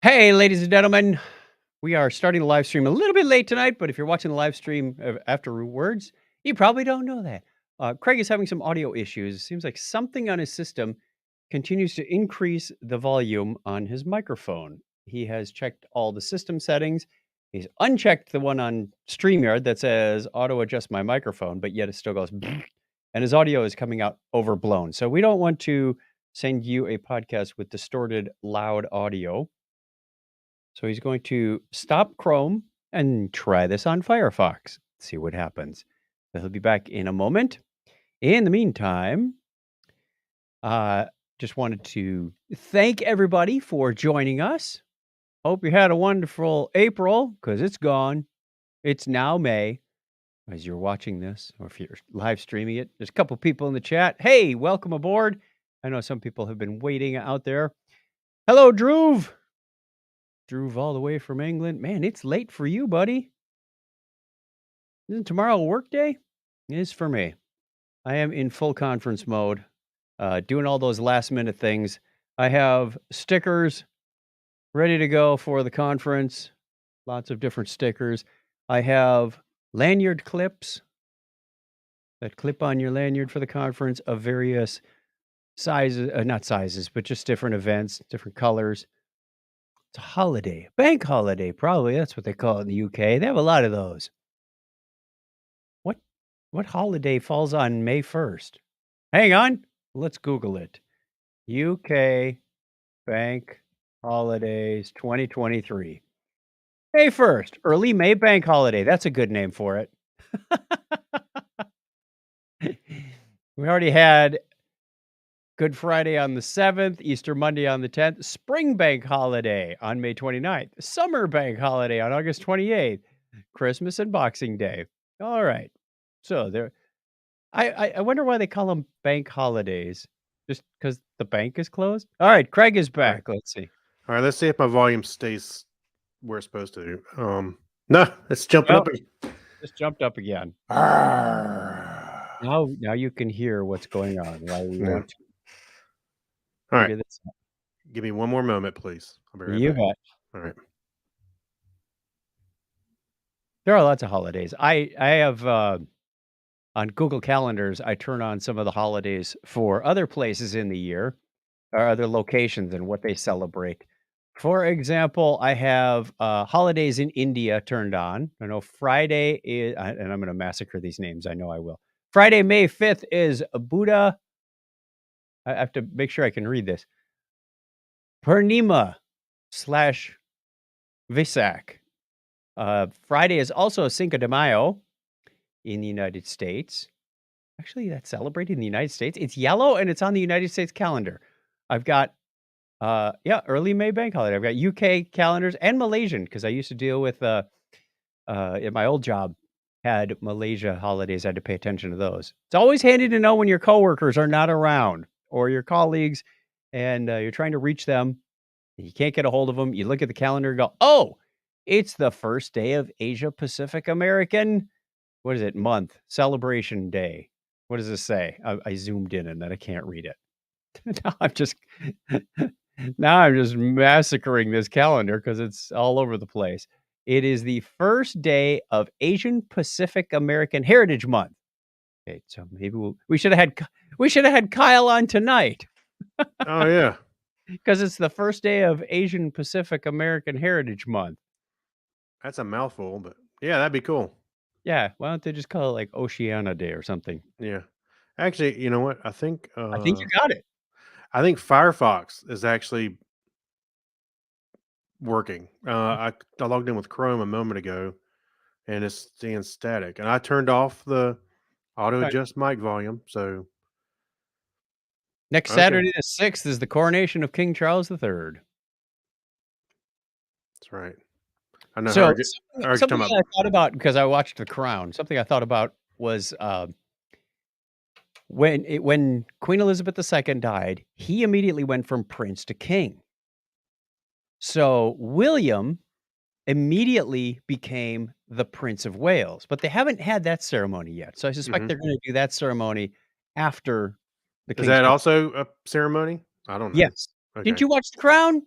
Hey, ladies and gentlemen, we are starting the live stream a little bit late tonight, but if you're watching the live stream afterwards, you probably don't know that. Craig is having some audio issues. It seems like something on his system continues to increase the volume on his microphone. He has checked all the system settings. He's unchecked the one on StreamYard that says auto adjust my microphone, but yet it still goes and his audio is coming out overblown. So we don't want to send you a podcast with distorted, loud audio. So he's going to stop Chrome and try this on Firefox. See what happens. He'll be back in a moment. In the meantime, uh, just wanted to thank everybody for joining us. Hope you had a wonderful April because it's gone. It's now May as you're watching this, or if you're live streaming it. There's a couple people in the chat. Hey, welcome aboard. I know some people have been waiting out there. Hello, Drew. Drew all the way from England. Man, it's late for you, buddy. Isn't tomorrow a work day? It is for me. I am in full conference mode, doing all those last minute things. I have stickers ready to go for the conference, lots of different stickers. I have lanyard clips that clip on your lanyard for the conference of various sizes, not sizes, but just different events, different colors. It's a holiday, bank holiday, probably. That's what they call it in the UK. They have a lot of those. What what holiday falls on May 1st? Hang on. Let's Google it. UK bank holidays 2023. May 1st, early May bank holiday. That's a good name for it. We already had Good Friday on the 7th, Easter Monday on the 10th, Spring Bank Holiday on May 29th, Summer Bank Holiday on August 28th, Christmas and Boxing Day. All right. So there I wonder why they call them bank holidays. Just because the bank is closed? All right, Craig is All right. back. Let's see. All right, let's see if my volume stays where it's supposed to. No, it's jumping Well, up. just jumped up again. Arrgh. Now you can hear what's going on while we Yeah. want to All right, figure this out. give me one more moment, please. I'll be right You back. bet. All right. There are lots of holidays. I have on Google Calendars, I turn on some of the holidays for other places in the year or other locations and what they celebrate. For example, I have holidays in India turned on. I know Friday is, and I'm going to massacre these names. I know I will. Friday, May 5th is Buddha. I have to make sure I can read this. Purnima slash Visak. Friday is also Cinco de Mayo in the United States. Actually, that's celebrated in the United States. It's yellow and it's on the United States calendar. I've got early May bank holiday. I've got UK calendars and Malaysian because I used to deal with in my old job had Malaysia holidays. I had to pay attention to those. It's always handy to know when your coworkers are not around or your colleagues and you're trying to reach them. And you can't get a hold of them. You look at the calendar and go, "Oh, it's the first day of Asia Pacific American what is it? Month celebration day." What does this say? I zoomed in and then I can't read it. now I'm just now I'm just massacring this calendar because it's all over the place. It is the first day of Asian Pacific American Heritage Month. Okay, so maybe we should have had Kyle on tonight Oh yeah, because it's the first day of Asian Pacific American Heritage Month. that's a mouthful, but yeah, that'd be cool. Yeah, why don't they just call it like Oceania Day or something? Yeah, actually, you know what? I think I think you got it. Firefox is actually working. I logged in with Chrome a moment ago, and it's staying static. And I turned off the auto Right. adjust mic volume. So Next okay, Saturday the 6th is the coronation of King Charles III. that's right. I know. So, I heard you something talking that I about. thought about because I watched The Crown, something I thought about was, when Queen Elizabeth II died, he immediately went from prince to king. So, William immediately became the Prince of Wales, but they haven't had that ceremony yet, so I suspect Mhm. they're gonna do that ceremony after the Is king's that coronation. also a ceremony? I don't know. Yes. Didn't Okay. you watch The Crown?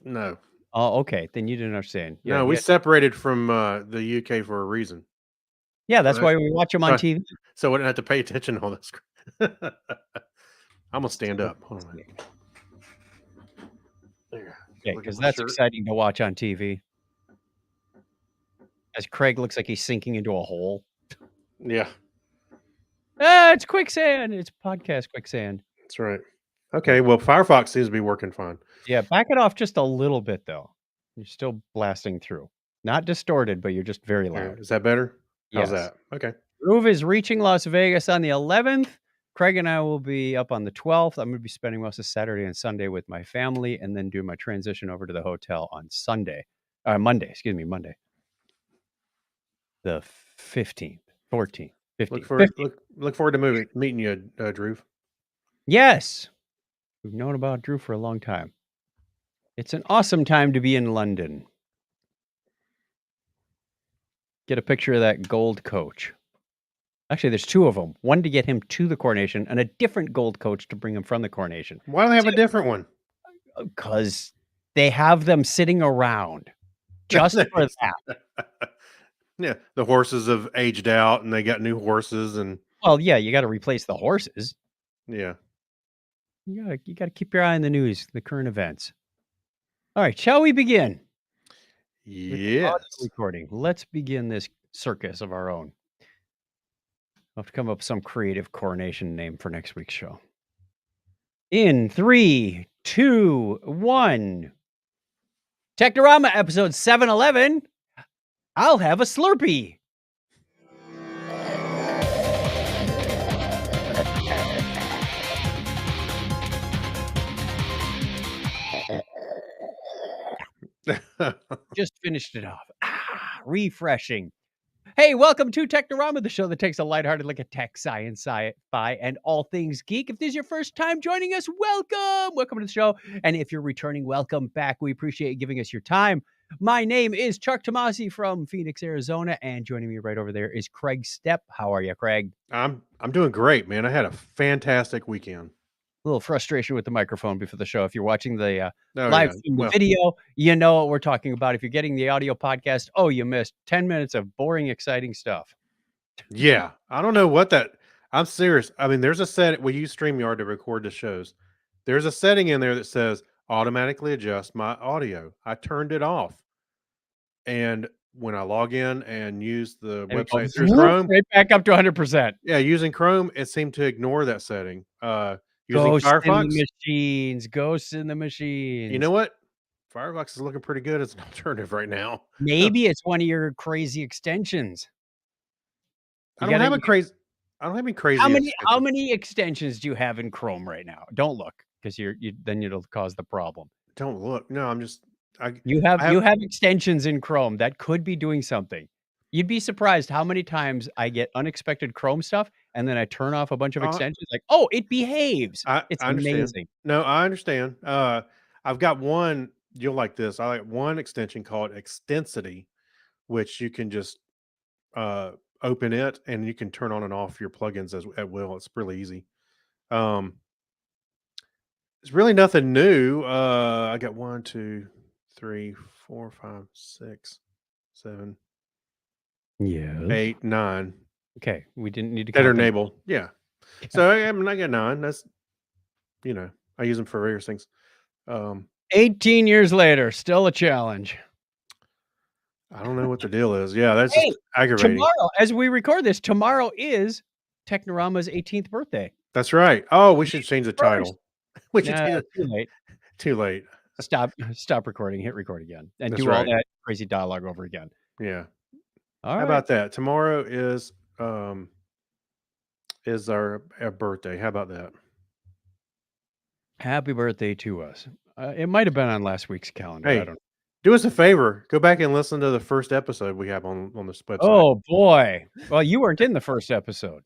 No. Oh, okay. Then you didn't understand. Yeah, No, we separated from the UK for a reason. yeah. So That's that why we watch them on so, TV. so I wouldn't have to pay attention to all this. I'm gonna stand So up. Hold on. There. yeah, Look at because my that's shirt. exciting to watch on TV. As Craig looks like he's sinking into a hole. Yeah, Ah, it's quicksand. It's podcast quicksand. that's right. Okay, well, Firefox seems to be working fine. Yeah, back it off just a little bit though. You're still blasting through. Not distorted, but you're just very Here, loud. is that better? How's Yes. that? Okay. Groove is reaching Las Vegas on the 11th. Craig and I will be up on the 12th. I'm going to be spending most of Saturday and Sunday with my family and then do my transition over to the hotel on Monday, Monday. The 15th, 14th, 15th, 15th. Look forward to meeting you, Drew. Yes. We've known about Drew for a long time. It's an awesome time to be in London. Get a picture of that gold coach. Actually, there's two of them. One to get him to the coronation and a different gold coach to bring him from the coronation. Why do they have a different one? Because they have them sitting around just for that. Yeah, the horses have aged out and they got new horses and Well, yeah, you got to replace the horses. yeah. You got to keep your eye on the news, the current events. All right, shall we begin? Yes. Recording. Let's begin this circus of our own. I'll have to come up with some creative coronation name for next week's show. In 3, 2, 1. Technorama episode 711. I'll have a Slurpee. Just finished it off. Refreshing. Hey, welcome to Technorama, the show that takes a lighthearted look at tech, science, sci-fi, and all things geek. If this is your first time joining us, welcome! Welcome to the show. And if you're returning, welcome back. We appreciate you giving us your time. My name is Chuck Tomasi from Phoenix, Arizona, and joining me right over there is Craig Stepp. How are you, Craig? I'm doing great, man. I had a fantastic weekend. A little frustration with the microphone before the show. If you're watching the live stream video, you know what we're talking about. If you're getting the audio podcast, you missed 10 minutes of boring, exciting stuff. Yeah, I don't know what that. I'm serious. I mean, there's a set. We use StreamYard to record the shows. There's a setting in there that says automatically adjust my audio. I turned it off, and when I log in and use the website through Chrome, right back up to 100%. Yeah, using Chrome, it seemed to ignore that setting. Using Ghosts Firefox, in the machines. Ghosts in the machines. you know what? Firefox is looking pretty good as an alternative right now. Maybe it's one of your crazy extensions. I don't have any crazy. How many extensions do you have in Chrome right now? Don't look, because then it'll cause the problem. Don't look. No, I'm just. You have extensions in Chrome that could be doing something. You'd be surprised how many times I get unexpected Chrome stuff, and then I turn off a bunch of extensions. Like, it behaves. It's amazing. No, I understand. I've got one. You'll like this. I like one extension called Extensity, which you can just open it and you can turn on and off your plugins at will. It's really easy. It's really nothing new. I got 1, 2, 3, 4, 5, 6, 7, Yeah. 8, 9. Okay, we didn't need to that are count them. enabled. Yeah. So I got 9. That's I use them for various things. 18 years later, still a challenge. I don't know what the deal is. Yeah, that's just aggravating. Tomorrow, as we record this, tomorrow is Technorama's 18th birthday. That's right. Oh, we should change the title. We should too late. Too late. Stop recording. Hit record again, and That's do all right. that crazy dialogue over again. Yeah. All How right. about that? Tomorrow is our birthday. How about that? Happy birthday to us. It might have been on last week's calendar. Hey, I don't know. Do us a favor. Go back and listen to the first episode we have on this website. Oh boy! Well, you weren't in the first episode.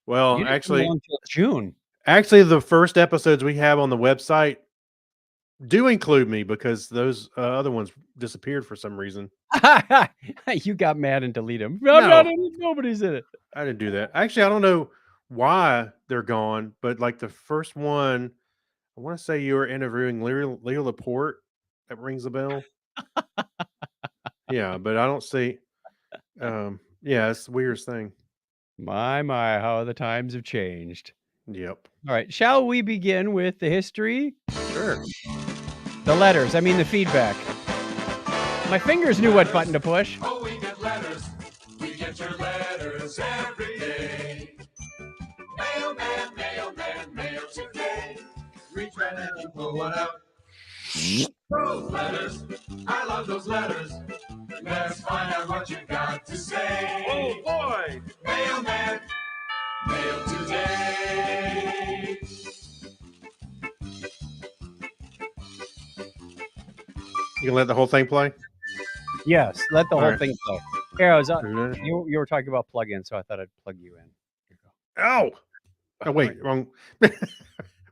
Well, You didn't come along till June. Actually, the first episodes we have on the website do include me because those other ones disappeared for some reason. You got mad and deleted them. No. I'm not in it. Nobody's in it. I didn't do that. Actually, I don't know why they're gone, but like the first one, I want to say you were interviewing Leo Laporte, That rings a bell. Yeah, but I don't see. Yeah, it's the weirdest thing. My, how the times have changed. Yep. All right, shall we begin with the history? Sure. The letters, I mean the feedback. My fingers knew what button to push. Oh, we get letters. We get your letters every day. Mailman, mailman, mail today. Reach right in and pull one out. Those letters, I love those letters. Let's find out what you got to say. Oh boy! Mailman, mail today. You can let the whole thing play. Yes, let the All whole right. thing play. Here, I was Mhm. you were talking about plugins, so I thought I'd plug you in. Here you go. Oh! Oh wait, Right. wrong,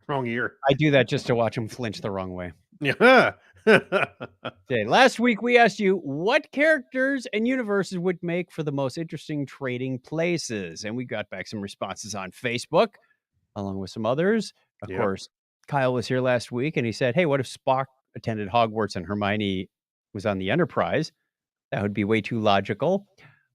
wrong ear. I do that just to watch them flinch the wrong way. Yeah. Okay, last week we asked you what characters and universes would make for the most interesting trading places, and we got back some responses on Facebook, along with some others. Of Yep. course, Kyle was here last week, and he said, "Hey, what if Spock attended Hogwarts and Hermione was on the Enterprise? That would be way too logical."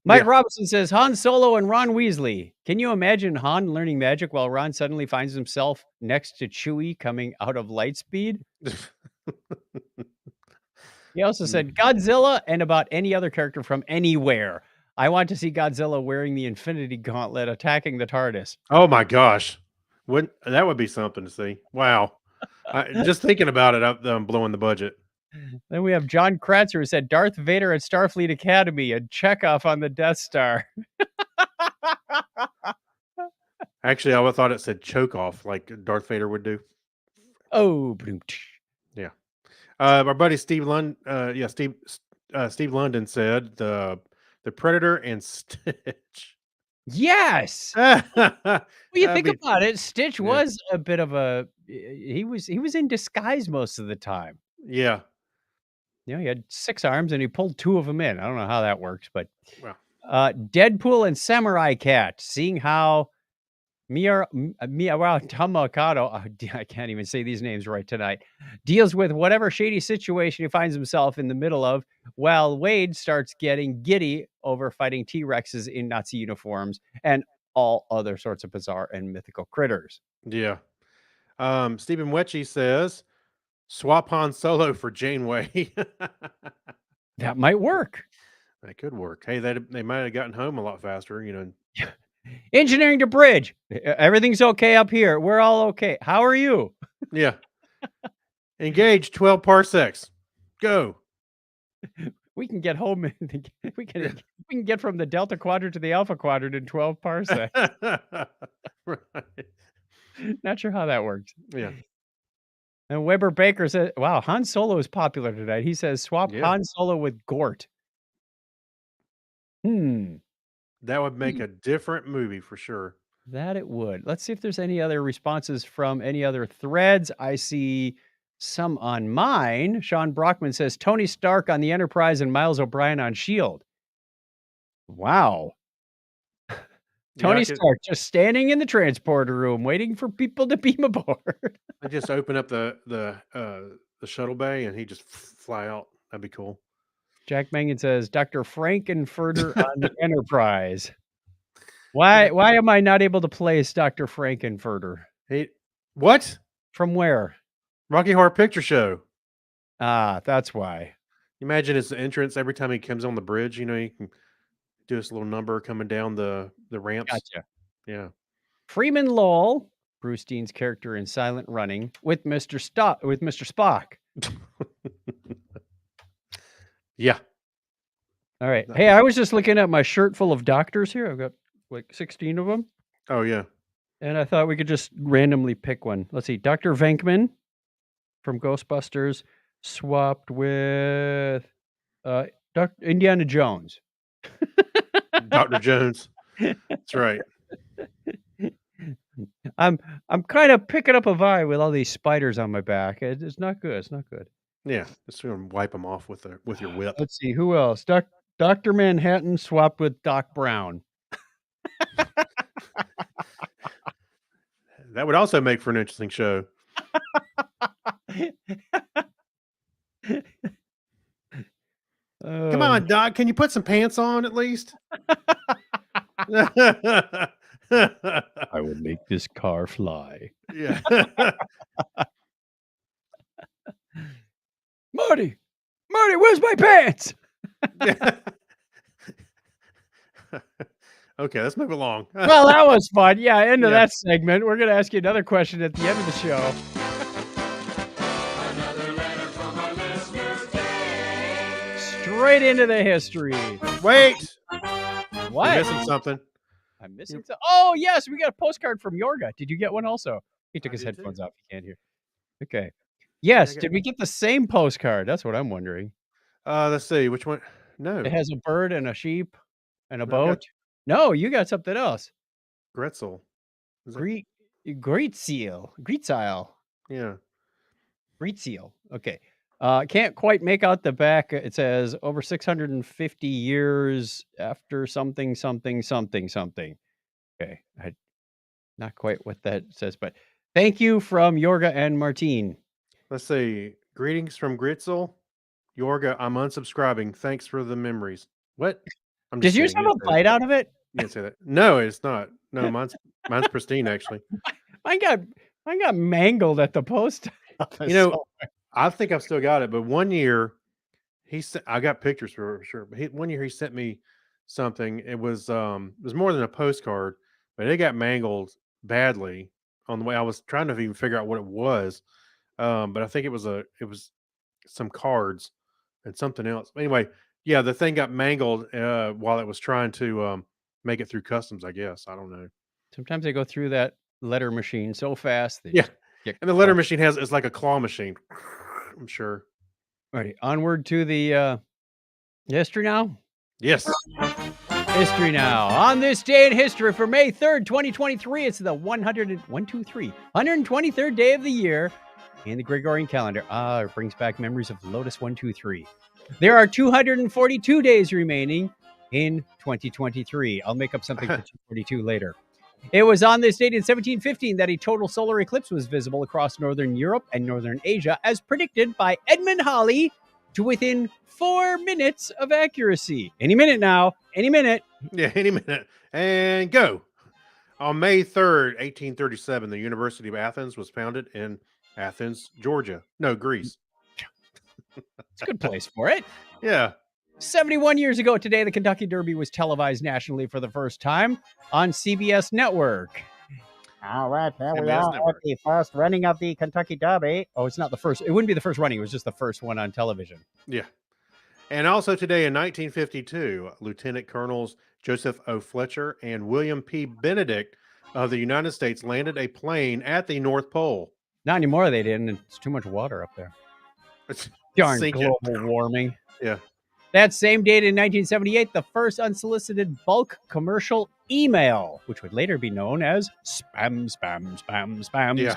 Mike Yeah. Robinson says Han Solo and Ron Weasley. Can you imagine Han learning magic while Ron suddenly finds himself next to Chewie coming out of Lightspeed? He also said Godzilla and about any other character from anywhere. I want to see Godzilla wearing the Infinity Gauntlet attacking the TARDIS. Oh my gosh, that would be something to see? Wow. Just thinking about it, I'm blowing the budget. Then we have John Kratzer who said Darth Vader at Starfleet Academy and Chekhov on the Death Star. Actually, I would thought it said choke off like Darth Vader would do. Oh, bloomch. Yeah. Our buddy Steve Steve London said the Predator and Stitch. Yes. Well, you That'd think be about it, Stitch yeah. was a bit of a he was in disguise most of the time. Yeah. You know, he had 6 arms and he pulled 2 of them in. I don't know how that works, but Well, Deadpool and Samurai Cat, seeing how Miyawa Tamakado, I can't even say these names right tonight, deals with whatever shady situation he finds himself in the middle of, while Wade starts getting giddy over fighting T-Rexes in Nazi uniforms and all other sorts of bizarre and mythical critters. yeah. Stephen Wetchy says swap Han Solo for Janeway. That might work. That could work. Hey, they might have gotten home a lot faster, you know. Engineering to bridge. Everything's okay up here. We're all okay. How are you? Yeah. Engage 12 parsecs. Go. We can get home. We can get from the Delta Quadrant to the Alpha Quadrant in 12 parsecs. Right. Not sure how that works. Yeah. And Weber Baker said, "Wow, Han Solo is popular tonight." He says, "Swap Yeah. Han Solo with Gort." That would make a different movie for sure. That it would. Let's see if there's any other responses from any other threads. I see some on mine. Sean Brockman says Tony Stark on the Enterprise and Miles O'Brien on Shield. Wow. Yeah, Tony I could- Stark just standing in the transporter room waiting for people to beam aboard. I just open up the shuttle bay and he just fly out. That'd be cool. Jack Mangan says Dr. Frankenfurter on the Enterprise. Why am I not able to place Dr. Frankenfurter? Hey, what? From where? Rocky Horror Picture Show. Ah, that's why. Imagine his entrance every time he comes on the bridge. You know, you can do this little number coming down the ramps. Gotcha. Yeah. Freeman Lowell, Bruce Dean's character in Silent Running, with Mr. Spock. Yeah. All right. Hey, I was just looking at my shirt full of doctors here. I've got like 16 of them. Oh yeah. And I thought we could just randomly pick one. Let's see. Dr. Venkman from Ghostbusters swapped with Dr. Indiana Jones. Dr. Jones. That's right. I'm kind of picking up a vibe with all these spiders on my back. It's not good. It's not good. Yeah. Just gonna wipe them off with your whip. Let's see who else. Dr. Manhattan swapped with Doc Brown. That would also make for an interesting show. Come Oh, on, Doc. Can you put some pants on at least? Yeah. I will make this car fly. Marty, where's my pants? Okay, let's move along. Well, that was fun. Yeah, end of Yeah. that segment. We're going to ask you another question at the end of the show. Another letter from our listener, Dave. Straight into the history. Wait, you're What? missing something. I'm missing some. Oh, yes, we got a postcard from Yorga. Did you get one also? He took I his did too. headphones off. He can't hear. Okay. Yes. got- Did we get the same postcard? That's what I'm wondering. Let's see which one. No, It has a bird and a sheep and a No, I got- boat. No, you got something else. Gretzel. Is that- Great seal. Yeah. Great seal. Okay. Can't quite make out the back. It says over 650 years after something. Okay. Not quite what that says, but thank you from Yorga and Martine. Let's see. Greetings from Gritzel. Yorga, I'm unsubscribing. Thanks for the memories. What? I'm Did yours kidding. have a bite out of it? You didn't say that. No, it's not. No, mine's pristine actually. Mine got mangled at the post office. You know, I think I've still got it, but one year I got pictures for sure. But one year he sent me something. It was more than a postcard, but it got mangled badly on the way. I was trying to even figure out what it was. But I think it was some cards and something else. Anyway, yeah, the thing got mangled while it was trying to make it through customs, I guess. I don't know. Sometimes they go through that letter machine so fast. They Yeah. just get And the letter caught. machine it's like a claw machine. I'm sure. Alrighty, onward to the history now. Yes. History now. On this day in history for May 3rd, 2023, it's the 123rd day of the year in the Gregorian calendar. It brings back memories of Lotus 123. There are 242 days remaining in 2023. I'll make up something for 242 later. It was on this date in 1715 that a total solar eclipse was visible across northern Europe and northern Asia, as predicted by Edmund Halley, to within 4 minutes of accuracy. Any minute now. Any minute. Yeah, any minute. And go. On May 3rd, 1837, the University of Athens was founded in Athens, Georgia. No, Greece. It's a good place for it. Yeah. 71 years ago today, the Kentucky Derby was televised nationally for the first time on CBS Network. All right, there we CBS are at Network. the first running of the Kentucky Derby. Oh, it's not the first. It wouldn't be the first running. It was just the first one on television. Yeah. And also today in 1952, Lieutenant Colonels Joseph O. Fletcher and William P. Benedict of the United States landed a plane at the North Pole. Not anymore, they didn't. It's too much water up there. It's Darn sinking. global warming. Yeah. That same date in 1978, the first unsolicited bulk commercial email, which would later be known as spam. Yeah.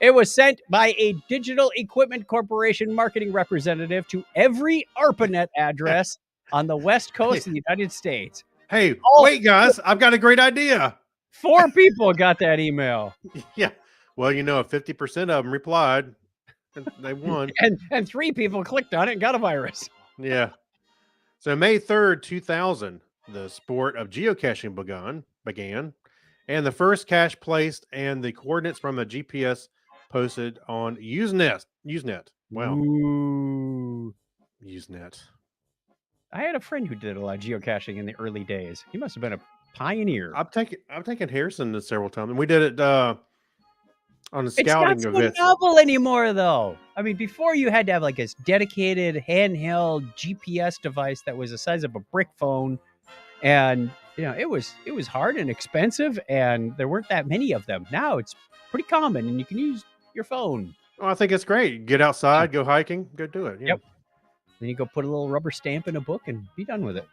It was sent by a Digital Equipment Corporation marketing representative to every ARPANET address on the west coast of the United States. Hey, Oh. wait, guys, I've got a great idea. 4 people got that email, Yeah. Well, if 50% of them replied, they won. and 3 people clicked on it and got a virus. Yeah. So May 3rd, 2000, the sport of geocaching began, and the first cache placed and the coordinates from a GPS posted on Usenet. Wow. Ooh. Usenet. I had a friend who did a lot of geocaching in the early days. He must have been a pioneer. I've taken Harrison this several times, and we did it on the It's not scouting so events. novel anymore, though. I mean, before you had to have like this dedicated handheld GPS device that was the size of a brick phone, and it was hard and expensive, and there weren't that many of them. Now it's pretty common, and you can use your phone. Oh, I think it's great. Get outside, go hiking, go do it. Yeah. Yep. Then you go put a little rubber stamp in a book and be done with it.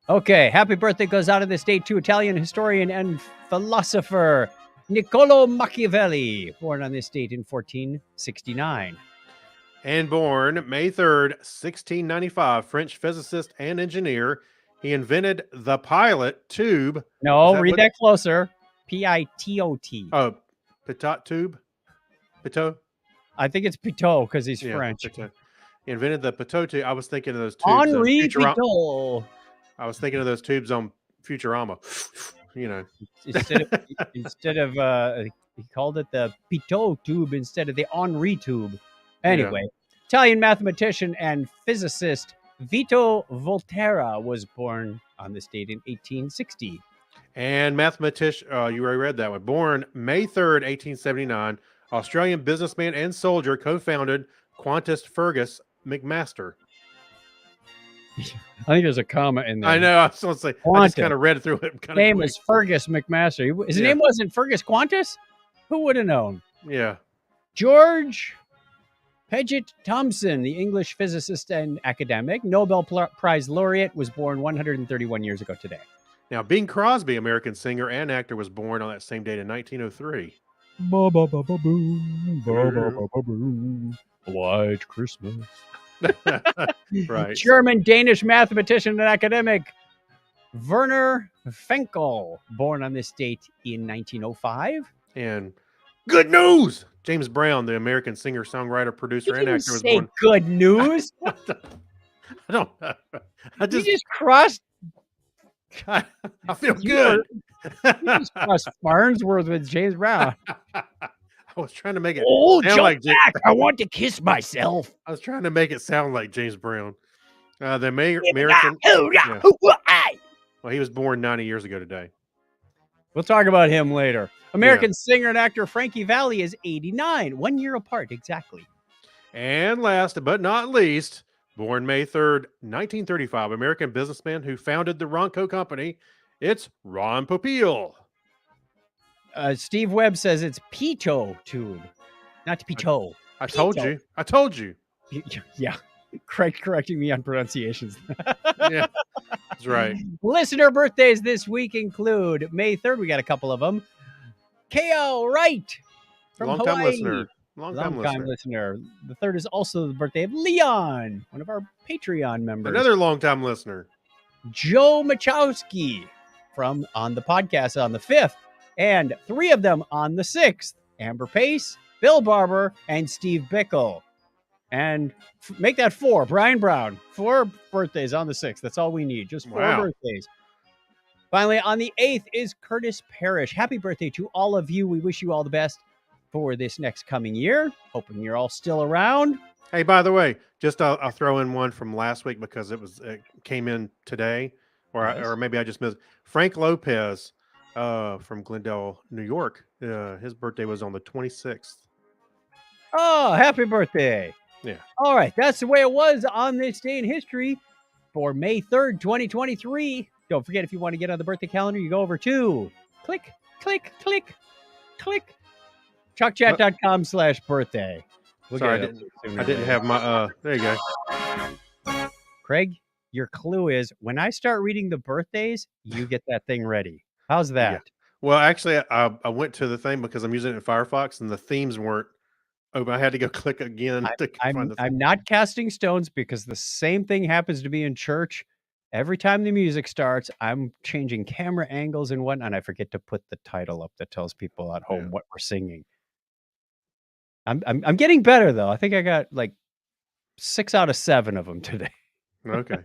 Okay, happy birthday goes out of this date to Italian historian and philosopher Niccolo Machiavelli, born on this date in 1469. And born May 3rd, 1695, French physicist and engineer. He invented the pilot tube. No, Is that read what- that closer. Pitot. Oh, Pitot tube? Pitot? I think it's Pitot because he's Yeah, French. Pitot. He invented the Pitot tube. I was thinking of those tubes on Henri Futurama. Pitot. I was thinking of those tubes on Futurama. Instead of he called it the Pitot tube instead of the Henri tube. Anyway, Italian mathematician and physicist Vito Volterra was born on this date in 1860. And mathematician, you already read that one. Born May 3rd, 1879, Australian businessman and soldier, co-founded Qantas Fergus McMaster. I think there's a comma in there. I know. I was going to say, I just kind of read through it. His name is Fergus McMaster. His name wasn't Fergus Qantas? Who would have known? Yeah. George Paget Thomson, the English physicist and academic, Nobel Prize laureate, was born 131 years ago today. Now, Bing Crosby, American singer and actor, was born on that same date in 1903. White Christmas. Right. German-Danish mathematician and academic Werner Fenkel, born on this date in 1905. And good news! James Brown, the American singer, songwriter, producer, and actor, was born. Good news. I don't. I just. You just crossed. I feel good. You just crossed Farnsworth with James Brown. I was trying to make it sound like back. I want to kiss myself. I was trying to make it sound like James Brown. The American. Well, he was born 90 years ago today. We'll talk about him later. American singer and actor Frankie Valli is 89, 1 year apart exactly. And last but not least, born May 3rd, 1935, American businessman who founded the Ronco Company. It's Ron Popeil. Steve Webb says it's Pitot tube, not Pitot. I told you. I told you. Yeah. Craig correcting me on pronunciations. Yeah, that's right. Listener birthdays this week include May 3rd. We got a couple of them. K.O. Wright from Long-time Hawaii. listener. Long-time listener. The third is also the birthday of Leon, one of our Patreon members. Another long-time listener. Joe Machowski from on the podcast on the 5th. And 3 of them on the 6th. Amber Pace, Bill Barber, and Steve Bickle. And make that 4. Brian Brown. 4 birthdays on the 6th. That's all we need. Just 4 birthdays. Finally, on the 8th is Curtis Parrish. Happy birthday to all of you. We wish you all the best for this next coming year. Hoping you're all still around. Hey, by the way, just I'll throw in one from last week because it came in today, or maybe I just missed. Frank Lopez from Glendale, New York. His birthday was on the 26th. Oh, happy birthday. Yeah. All right. That's the way it was on this day in history for May 3rd, 2023. Don't forget, if you want to get on the birthday calendar, you go over to click, chuckchat.com/birthday. Sorry, I didn't have my, there you go. Craig, your clue is when I start reading the birthdays, you get that thing ready. How's that? Yeah. Well, actually, I went to the thing because I'm using it in Firefox and the themes weren't open. I had to go click again to find the theme. I'm not casting stones because the same thing happens to me in church. Every time the music starts, I'm changing camera angles and whatnot, and I forget to put the title up that tells people at home what we're singing. I'm getting better though. I think I got like 6 out of 7 of them today. Okay.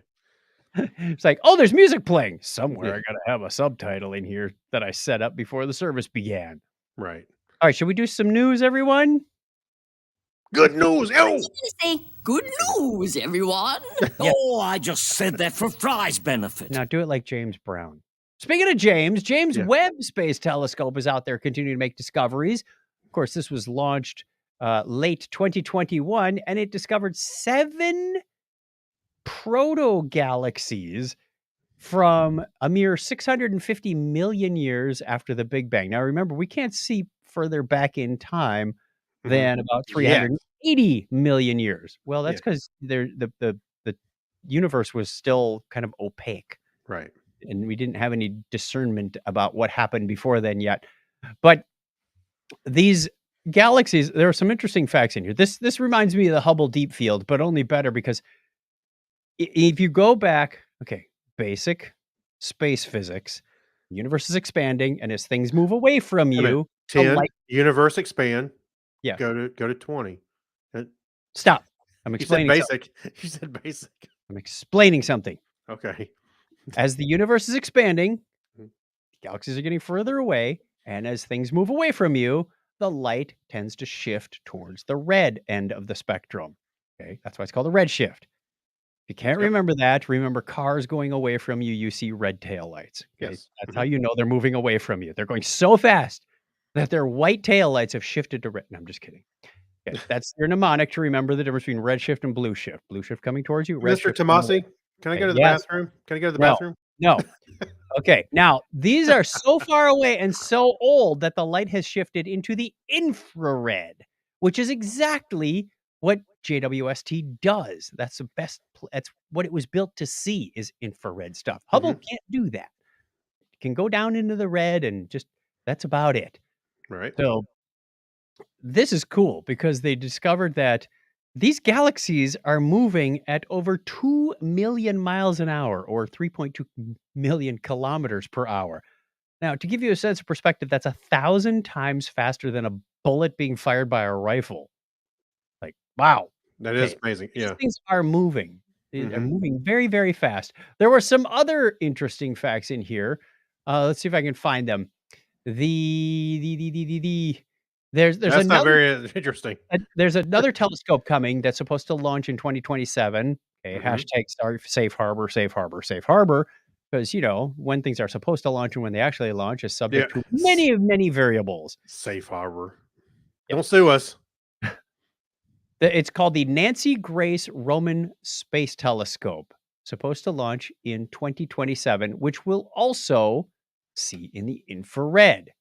It's like, oh, there's music playing somewhere. I gotta have a subtitle in here that I set up before the service began. Right. All right, should we do some news, everyone? Good news. Oh, say good news, everyone. Yeah. Oh, I just said that for Fry's benefit. Now do it like James Brown. Speaking of James Webb Space Telescope is out there continuing to make discoveries. Of course, this was launched late 2021, and it discovered 7 proto-galaxies from a mere 650 million years after the Big Bang. Now, remember, we can't see further back in time than about 380 million years. Well, that's because the universe was still kind of opaque. Right. And we didn't have any discernment about what happened before then yet. But these galaxies, there are some interesting facts in here. This reminds me of the Hubble Deep Field, but only better because if you go back, basic space physics, the universe is expanding, and as things move away from you, 10, universe expand. Yeah. Go to 20. Stop. I'm You said explaining something. basic. You said basic. I'm explaining something. Okay. As the universe is expanding, Mhm. galaxies are getting further away, and as things move away from you, the light tends to shift towards the red end of the spectrum. Okay, that's why it's called a red shift. If you can't Yep. remember that, remember cars going away from you, you see red tail lights. Okay, Yes. that's Mhm. how you know they're moving away from you. They're going so fast that their white tail lights have shifted to red. No, I'm just kidding. Okay, that's your mnemonic to remember the difference between red shift and blue shift. Blue shift coming towards you, red Mr. shift coming away. Tomasi, can I Okay, go to the yes, bathroom? Can I go to the no, bathroom? no. Okay, now these are so far away and so old that the light has shifted into the infrared, which is exactly what JWST does. That's the best. That's what it was built to see is infrared stuff. Hubble Mhm. can't do that. It can go down into the red and just that's about it. Right. So this is cool because they discovered that these galaxies are moving at over 2 million miles an hour or 3.2 million kilometers per hour. Now, to give you a sense of perspective, that's 1,000 times faster than a bullet being fired by a rifle. Like, wow. That is Okay. amazing. These Yeah. things are moving. They are Mhm. moving very, very fast. There were some other interesting facts in here. Let's see if I can find them. The there's That's not another very interesting. there's another telescope coming that's supposed to launch in 2027. Okay, Mhm. hashtag star safe harbor, safe harbor, safe harbor. Because you know when things are supposed to launch and when they actually launch is Yeah. subject to many variables. Safe harbor. Yep. Don't sue us. It's called the Nancy Grace Roman Space Telescope. Supposed to launch in 2027, which will also see in the infrared.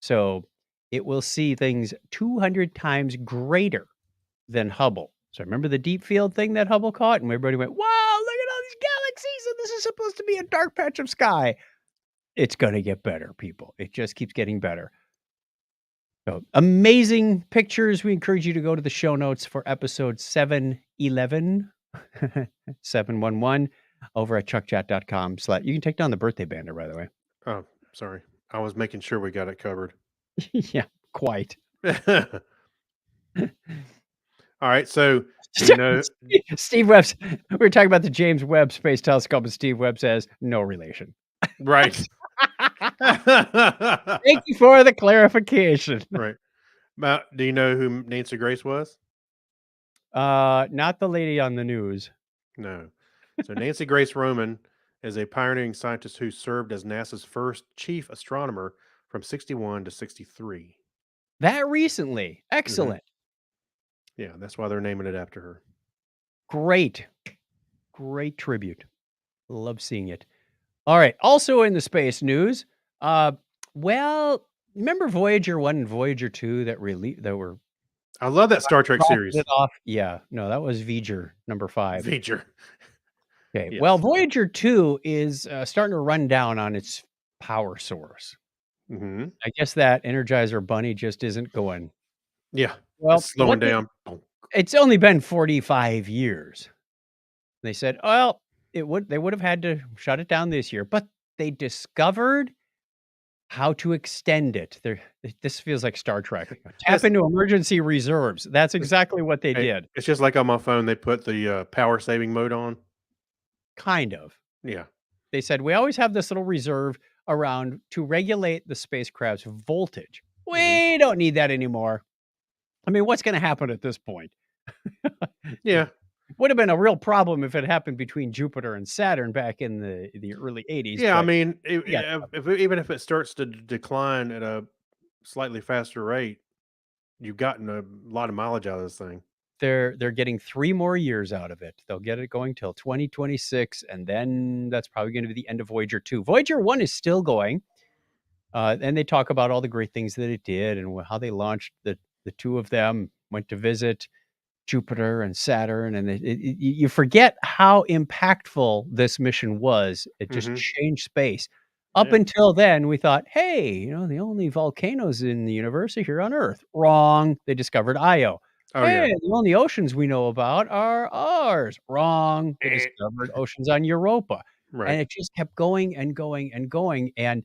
So it will see things 200 times greater than Hubble. So remember the deep field thing that Hubble caught, and everybody went, "Wow, look at all these galaxies, and this is supposed to be a dark patch of sky." It's gonna get better, people. It just keeps getting better. So amazing pictures. We encourage you to go to the show notes for episode 711, 711 over at chuckchat.com. You can take down the birthday banner, by the way. Oh, sorry. I was making sure we got it covered. Yeah, quite. All right. So, do you know? Steve Webb's, we were talking about the James Webb Space Telescope, and Steve Webb says, no relation. Right. Thank you for the clarification. Right. Do you know who Nancy Grace was? Not the lady on the news. No. So, Nancy Grace Roman is a pioneering scientist who served as NASA's first chief astronomer from 61 to 63. That recently. Mhm. Excellent. Yeah, that's why they're naming it after her. Great. Great tribute. Love seeing it. All right. Also in the space news, well, remember Voyager 1 and Voyager 2 that were I love that Star Trek series. rocketed off? Yeah. No, that was Voyager number 5. Feature. Okay. Yes. Well, Voyager 2 is starting to run down on its power source. Hmm. I guess that Energizer Bunny just isn't going. Yeah. Well, It's slowing down. it's only been 45 years. They said, well, they would have had to shut it down this year, but they discovered how to extend it. This feels like Star Trek. Tap Yes. into emergency reserves. That's exactly what they Hey, did. it's just like on my phone, they put the power saving mode on. Kind of. Yeah. They said, we always have this little reserve around to regulate the spacecraft's voltage. We don't need that anymore. I mean, what's going to happen at this point? Yeah. Would have been a real problem if it happened between Jupiter and Saturn back in the early 80s. Yeah. I but mean, we got even if it starts to decline at a slightly faster rate, you've gotten a lot of mileage out of this thing. they're getting 3 more years out of it. They'll get it going till 2026, and then that's probably going to be the end of Voyager 2. Voyager 1 is still going, and they talk about all the great things that it did and how they launched the two of them, went to visit Jupiter and Saturn, and you forget how impactful this mission was. It just Mhm. changed space. Up Yeah. until then, we thought, hey, the only volcanoes in the universe are here on Earth. Wrong. They discovered Io. Oh yeah. Hey, the only oceans we know about are ours. Wrong. They discovered oceans on Europa. Right. And it just kept going and going and going. And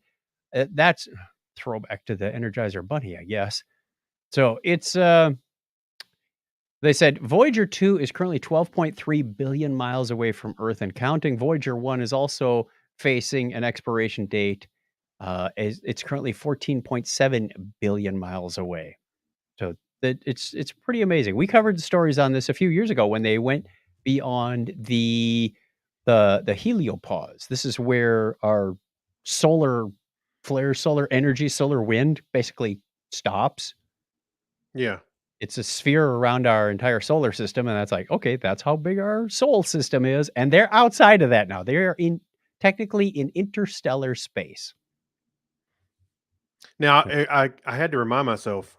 that's throwback to the Energizer Bunny, I guess. So it's They said Voyager 2 is currently 12.3 billion miles away from Earth and counting. Voyager 1 is also facing an expiration date. It's currently 14.7 billion miles away. So it's pretty amazing. We covered the stories on this a few years ago when they went beyond the heliopause. This is where our solar flare, solar energy, solar wind basically stops. Yeah. It's a sphere around our entire solar system, and that's like, okay, that's how big our solar system is. And they're outside of that now. They're technically in interstellar space. Now I had to remind myself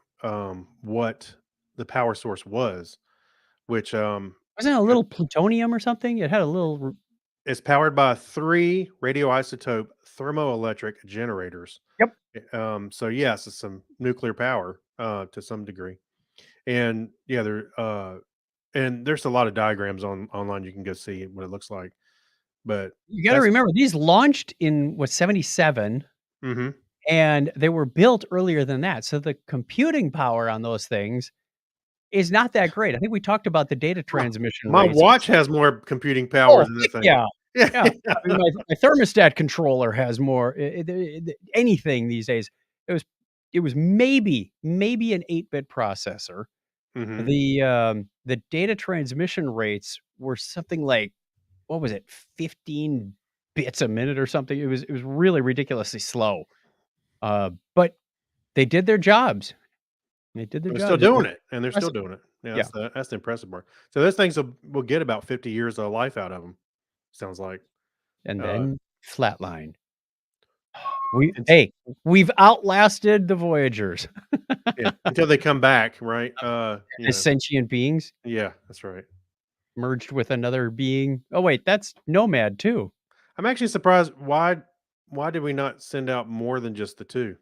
what the power source was, which Wasn't it a little plutonium or something? It had a little. is powered by 3 radioisotope thermoelectric generators. Yep. So yes, it's some nuclear power to some degree. And yeah, and there's a lot of diagrams online you can go see what it looks like. But You got to that's remember these launched in what 77, mhm. and they were built earlier than that. So the computing power on those things is not that great. I think we talked about the data transmission My rates. watch has more computing power Oh, than that heck thing. yeah. Yeah. Yeah. I mean, my thermostat controller has more anything these days. It was it was maybe an 8-bit processor. Mhm. The data transmission rates were something like, what was it, 15 bits a minute or something? It was really ridiculously slow. But they did their jobs. They did their They're still jobs. It was doing it, and they're still impressive. doing it. Yeah, Yeah. that's the impressive part. So those things will get about 50 years of life out of them. Sounds like. And Uh, then flatline. and We've outlasted the Voyagers yeah, until they come back, right? as sentient beings Yeah, that's right. merged with another being. Oh wait, that's Nomad too. I'm actually surprised why did we not send out more than just the 2?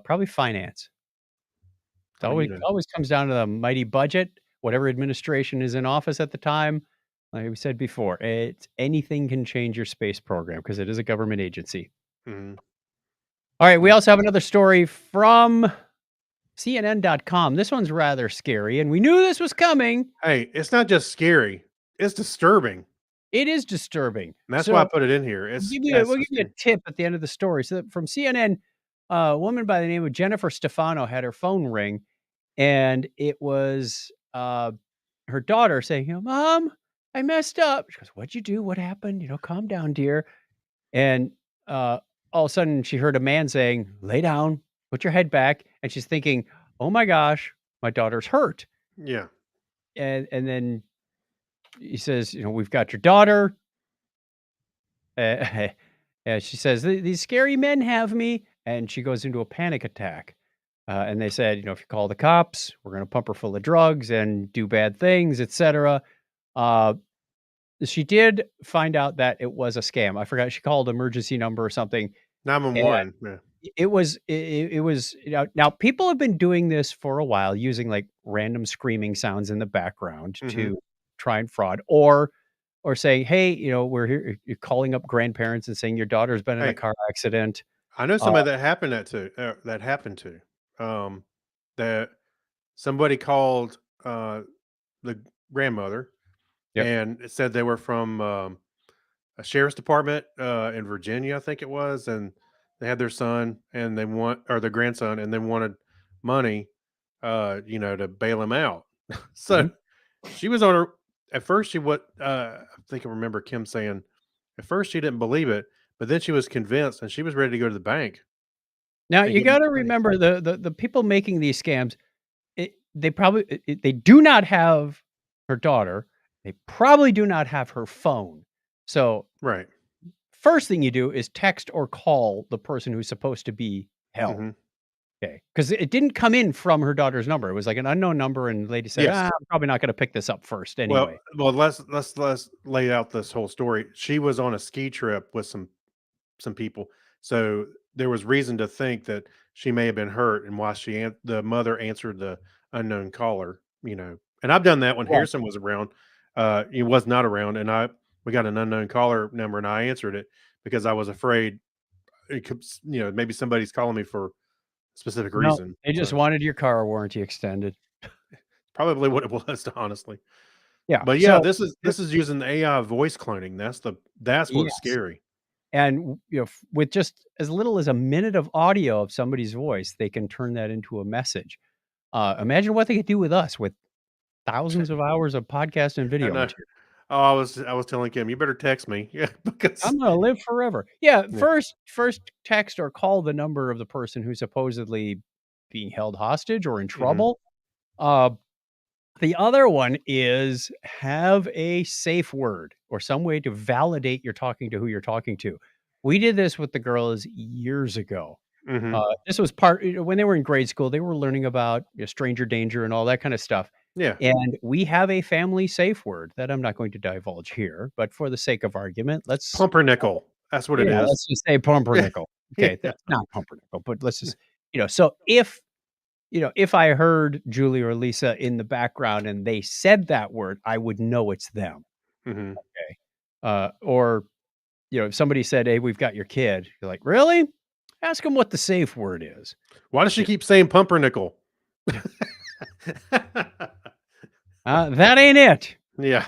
Probably finance. It Oh, always comes down to the mighty budget, whatever administration is in office at the time. Like we said before, it's anything can change your space program because it is a government agency. mhm. All right, we also have another story from CNN.com. This one's rather scary, and we knew this was coming. Hey, it's not just scary, it's disturbing, It is disturbing. and that's why I So put it in here. we'll give you a tip at the end of the story. So from CNN, a woman by the name of Jennifer Stefano had her phone ring, and it was her daughter saying, "Mom, I messed up." She goes, "What'd you do? What happened? Calm down, dear." And all of a sudden, she heard a man saying, "Lay down, put your head back," and she's thinking, "Oh my gosh, my daughter's hurt." Yeah. And then he says, "We've got your daughter." And she says, These scary men have me." And she goes into a panic attack. And they said, if you call the cops, we're going to pump her full of drugs and do bad things, etc. Uh, she did find out that it was a scam. I forgot she called emergency number or something. And 911. Yeah. it was now people have been doing this for a while using like random screaming sounds in the background Mhm. to try and fraud or saying, "Hey, we're here." You're calling up grandparents and saying your daughter's been in a Hey, car accident. I know Uh, somebody that happened to. That somebody called the grandmother yep. and it said they were from a sheriff's department in Virginia, I think it was, and they had their son and they want or their grandson and they wanted money, to bail him out. So Mhm. she was on her at first. I think I remember Kim saying at first she didn't believe it, but then she was convinced and she was ready to go to the bank Now and you get got to money. remember the people making these scams. They do not have her daughter. They probably do not have her phone. So Right. first thing you do is text or call the person who's supposed to be held. Hmm. Okay, because it didn't come in from her daughter's number. It was like an unknown number, and the lady said, Yes. I'm probably not going to pick this up first Well, anyway. let's lay out this whole story. She was on a ski trip with some people, so there was reason to think that she may have been hurt, and why the mother answered the unknown caller. And I've done that when Right. Harrison was around. He was not around, and we got an unknown caller number, and I answered it because I was afraid it could, maybe somebody's calling me for a specific No, reason. they just So wanted your car warranty extended. probably what it was, honestly. Yeah. But yeah, So this is using the AI voice cloning. That's what's yes. scary. And with just as little as a minute of audio of somebody's voice, they can turn that into a message. Imagine what they could do with us with thousands of hours of podcast and I video know. material. Oh, I was telling Kim, you better text me. Yeah, because I'm gonna live forever. Yeah, yeah. first text or call the number of the person who's supposedly being held hostage or in Mhm. trouble. Uh, the other one is have a safe word or some way to validate you're talking to who you're talking to. We did this with the girls years ago. Mhm. This was when they were in grade school, they were learning about stranger danger and all that kind of stuff. Yeah. And we have a family safe word that I'm not going to divulge here, but for the sake of argument, Pumpernickel. That's what it is. let's just say pumpernickel. Yeah. Okay, that's not pumpernickel, but let's just, so if I heard Julie or Lisa in the background and they said that word, I would know it's them. Mhm. Okay. Or, if somebody said, "Hey, we've got your kid," you're like, "Really? Ask them what the safe word is." Why does she keep saying pumpernickel? That ain't it. Yeah.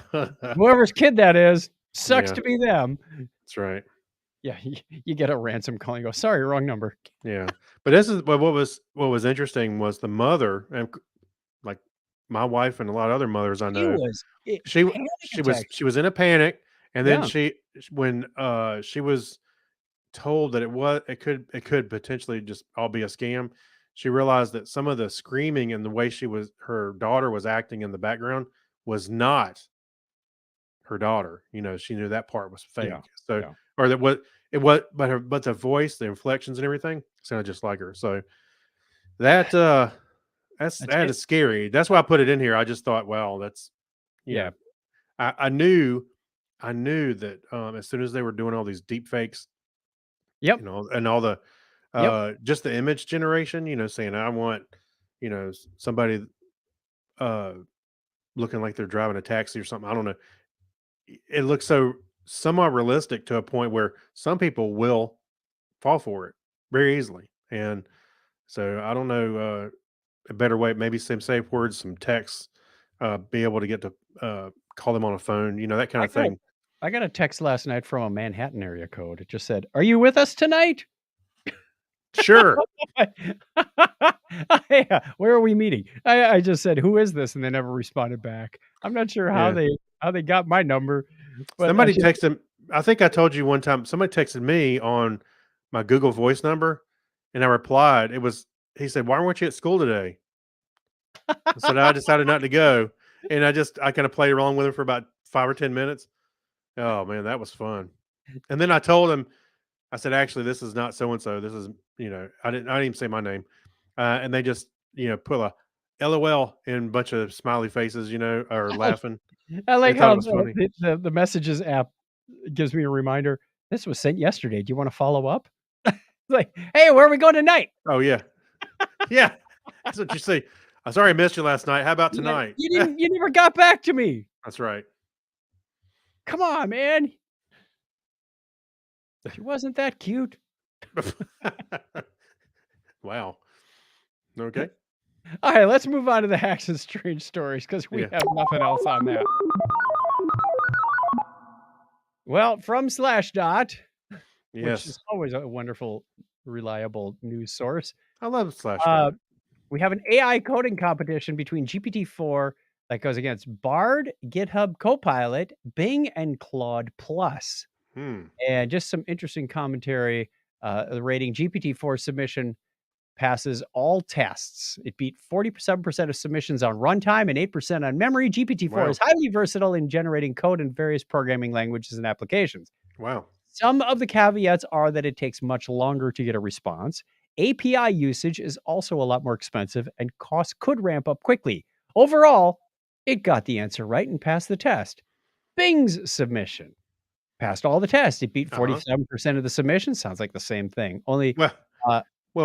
Whoever's kid that is, sucks Yeah. to be them. That's right. Yeah, you get a ransom call and go, "Sorry, wrong number." Yeah. But this is what was interesting was the mother and like my wife and a lot of other mothers I She know, was she w- panic she was attack. she was in a panic, and then Yeah. when she was told that it could potentially just all be a scam, she realized that some of the screaming and the way her daughter was acting in the background was not her daughter. She knew that part was Yeah. fake. So, Yeah. or that what it was, but the voice, the inflections and everything sounded just like her. So that That's that it. is scary. That's why I put it in here. I just thought, well, that's you know, Yeah. I knew that as soon as they were doing all these deep fakes, Yep. and all the Yep. just the image generation, saying I want, somebody uh looking like they're driving a taxi or something. I don't know. It looks so somewhat realistic to a point where some people will fall for it very easily. And so I don't know a better way, maybe some safe words, some texts, be able to get to call them on a phone, that kind I of got a thing. I got a text last night from a Manhattan area code. It just said, "Are you with us tonight?" Sure. Yeah, where are we meeting? I just said, "Who is this?" And they never responded back. I'm not sure how Yeah. they got my number, but I Somebody should texted, I think I told you one time, somebody texted me on my Google Voice number, and I replied, he said, "Why weren't you at school today?" I said, "I decided not to go." And I kind of played along with him for about 5 or 10 minutes. Oh man, that was fun. And then I told him, I said, "Actually, this is not so and so. This is, I didn't even say my name." And they just, put a LOL in a bunch of smiley faces, or laughing. I They like thought how it was funny. the messages app gives me a reminder, "This was sent yesterday. Do you wanna follow up?" It's like, "Hey, where are we going tonight?" Oh yeah. Yeah. That's what you say. "I'm sorry I missed you last night. How about "Yeah, tonight?" you never got back to me. That's right. Come on, man. She wasn't that cute." Wow. Okay. Alright, let's move on to the hacks and strange stories because we Yeah. have nothing else on that. Well, from Slashdot, which is Yes. always a wonderful, reliable news source, I love uh, Slashdot. we have an AI coding competition between GPT-4 that goes against Bard, GitHub Copilot, Bing, and Claude Plus. Hmm. And just some interesting commentary, the rating GPT-4 submission passes all tests. It beat 47% of submissions on runtime and 8% on memory. GPT-4 is Wow. highly versatile in generating code in various programming languages and applications. Wow. Some of the caveats are that it takes much longer to get a response. API usage is also a lot more expensive and costs could ramp up quickly. Overall, it got the answer right and passed the test. Bing's submission passed all the tests. It beat Uh-huh. 47% of the submissions. Sounds like the same thing. Only Well, uh,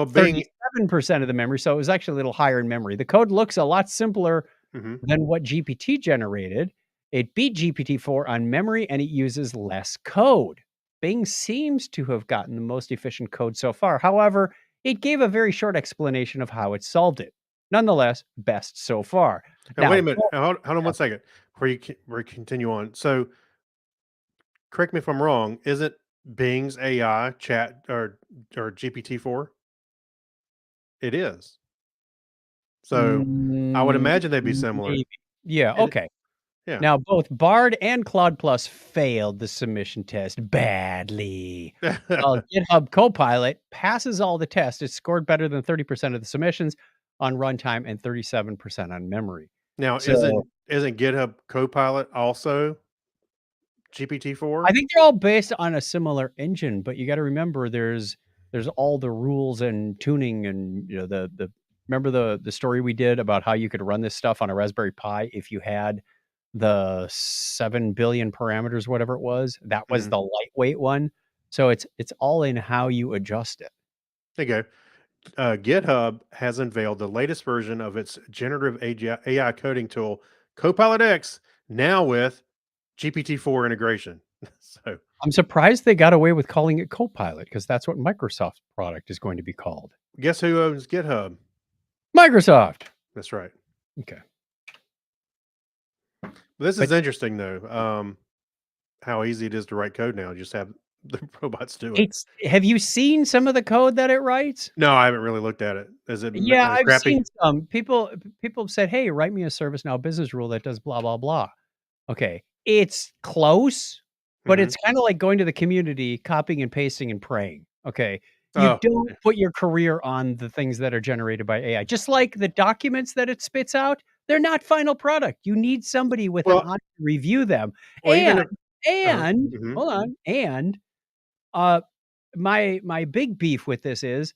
Bing. 37% of the memory, so it was actually a little higher in memory. The code looks a lot simpler Mhm. than what GPT generated. It beat GPT-4 on memory, and it uses less code. Bing seems to have gotten the most efficient code so far. However, it gave a very short explanation of how it solved it. nonetheless, best so far. Now, Now, wait a minute. Hold on one second before we continue on. So, correct me if I'm wrong. Isn't Bing's AI chat or GPT-4? It is. So, I would mm, imagine they'd be similar. maybe. Yeah, It, okay. yeah. Now, both Bard and Claude Plus failed the submission test badly. While GitHub Copilot passes all the tests. It scored better than 30% of the submissions on runtime and 37% on memory. Now, So isn't GitHub Copilot also I GPT-4? think they're all based on a similar engine, but you got to remember there's all the rules and tuning and the remember the story we did about how you could run this stuff on a Raspberry Pi if you had the 7 billion parameters, whatever it was. That was Mhm. the lightweight one. So it's all in how you adjust it. There you go. GitHub has unveiled the latest version of its generative AI coding tool, Copilot X, now with GPT-4 integration. So, I'm surprised they got away with calling it Copilot because that's what Microsoft's product is going to be called. guess who owns GitHub? Microsoft. That's right. Okay. This But is interesting, though. How easy it is to write code now. Just have the robots do it. have you seen some of the code that it writes? No, I haven't really looked at it. Is it Yeah, I've crappy? seen some people have said, "Hey, write me a ServiceNow business rule that does blah blah blah." Okay, it's close, but Mhm. it's kind of like going to the community, copying and pasting and praying. Okay, you Oh, don't put your career on the things that are generated by AI. Just like the documents that it spits out, they're not final product. You need somebody with an well, eye to review them. well, even And if mhm. hold on, and uh, my big beef with this is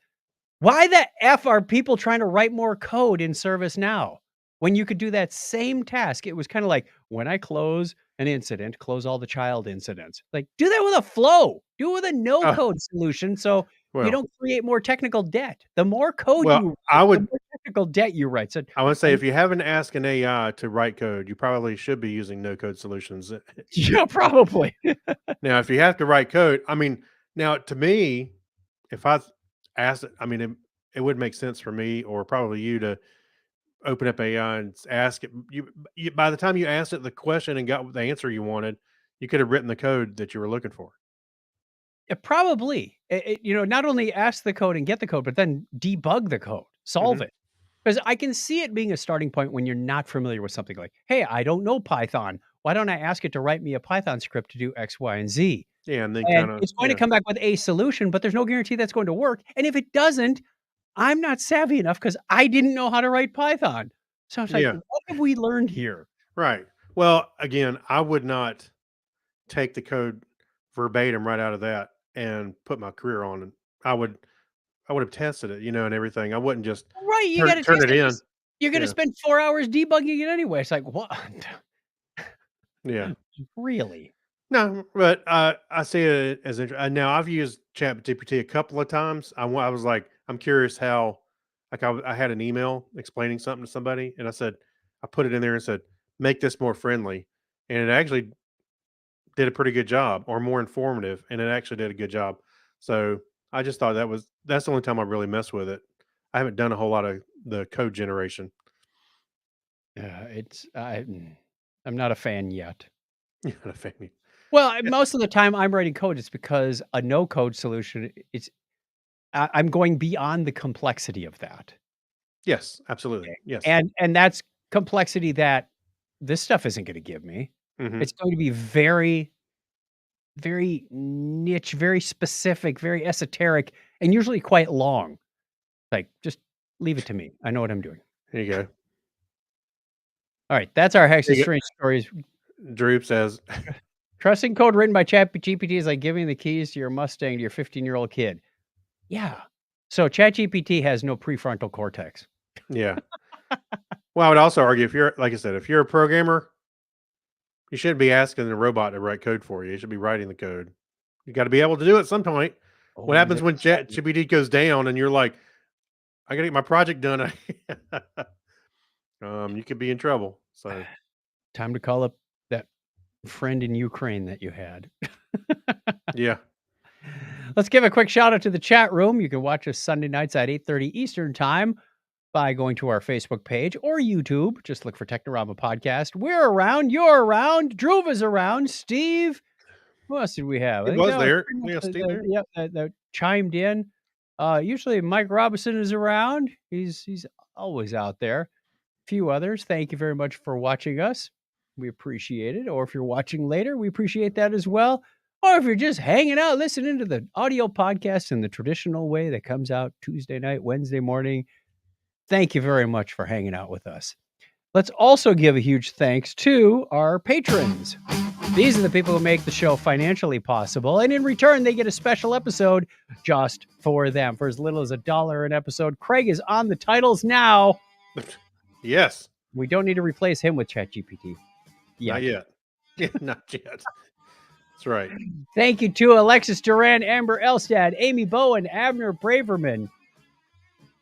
why the F are people trying to write more code in ServiceNow when you could do that same task? It was kind of like when I close an incident, close all the child incidents. Like, do that with a flow, do it with a no Oh, code solution so you well, don't create more technical debt. The more code well, you I write, the would more technical debt you write. So, I would say and if you haven't asked an AI to write code, you probably should be using no code solutions. yeah, probably. Now, if you have to write code, I mean, now to me, if I asked it, I mean, it would make sense for me or probably you to open up AI and ask it. By the time you asked it the question and got the answer you wanted, you could have written the code that you were looking for. Probably. Not only ask the code and get the code, but then debug the code, solve Hmm. it. Because I can see it being a starting point when you're not familiar with something like, hey, I don't know Python. Why don't I ask it to write me a Python script to do X, Y, and Z? Yeah, and then And kind of it's going to come back with a solution, but there's no guarantee that's going to work. And if it doesn't, I'm not savvy enough because I didn't know how to write Python. So it's like, yeah, what have we learned here? right. Well, again, I would not take the code verbatim right out of that and put my career on it. I would I would have tested it, and everything. I wouldn't just Right. You got to turn test it it in. 'cause you're going to Yeah, spend 4 hours debugging it anyway. It's like, what? yeah. Really? No, but I see it as now. I've used ChatGPT a couple of times. I was like, I'm curious how, like, I had an email explaining something to somebody, and I put it in there and said, make this more friendly, and it actually did a pretty good job, or more informative, and it actually did a good job. So I just thought that's the only time I really mess with it. I haven't done a whole lot of the code generation. Yeah, I'm not a fan yet. You're not a fan. Well, Yeah. most of the time I'm writing code, it's because a no code solution, I'm going beyond the complexity of that. Yes, absolutely. Okay. Yes. And that's complexity that this stuff isn't going to give me. Hmm. It's going to be very, very niche, very specific, very esoteric, and usually quite long. Like, just leave it to me. I know what I'm doing. There you go. All right, that's our Hex There and you go. Strange Stories. Droop says, Trusting code written by ChatGPT is like giving the keys to your Mustang to your 15-year-old kid. Yeah. So ChatGPT has no prefrontal cortex. yeah. Well, I would also argue if you're, like I said, if you're a programmer, you shouldn't be asking the robot to write code for you. You should be writing the code. You got to be able to do it at some point. What Oh, happens when ChatGPT goes down and you're like, I got to get my project done? You could be in trouble. So, time to call up that friend in Ukraine that you had. yeah. Let's give a quick shout out to the chat room. You can watch us Sunday nights at 8:30 Eastern time by going to our Facebook page or YouTube. Just look for Technorama Podcast. We're around. You're around. Druva's around. Steve. Who else did we have? He I think was that there. pretty much Yeah, Steve there. Yep, that chimed in. Usually Mike Robinson is around. He's always out there. A few others. Thank you very much for watching us. We appreciate it. Or if you're watching later, we appreciate that as well. Or if you're just hanging out, listening to the audio podcast in the traditional way that comes out Tuesday night, Wednesday morning, thank you very much for hanging out with us. Let's also give a huge thanks to our patrons. These are the people who make the show financially possible, and in return, they get a special episode just for them for as little as $1 an episode. Craig is on the titles now. Yes. We don't need to replace him with ChatGPT. Not yet. Yeah, not yet. That's right. Thank you to Alexis Duran, Amber Elstad, Amy Bowen, Abner Braverman,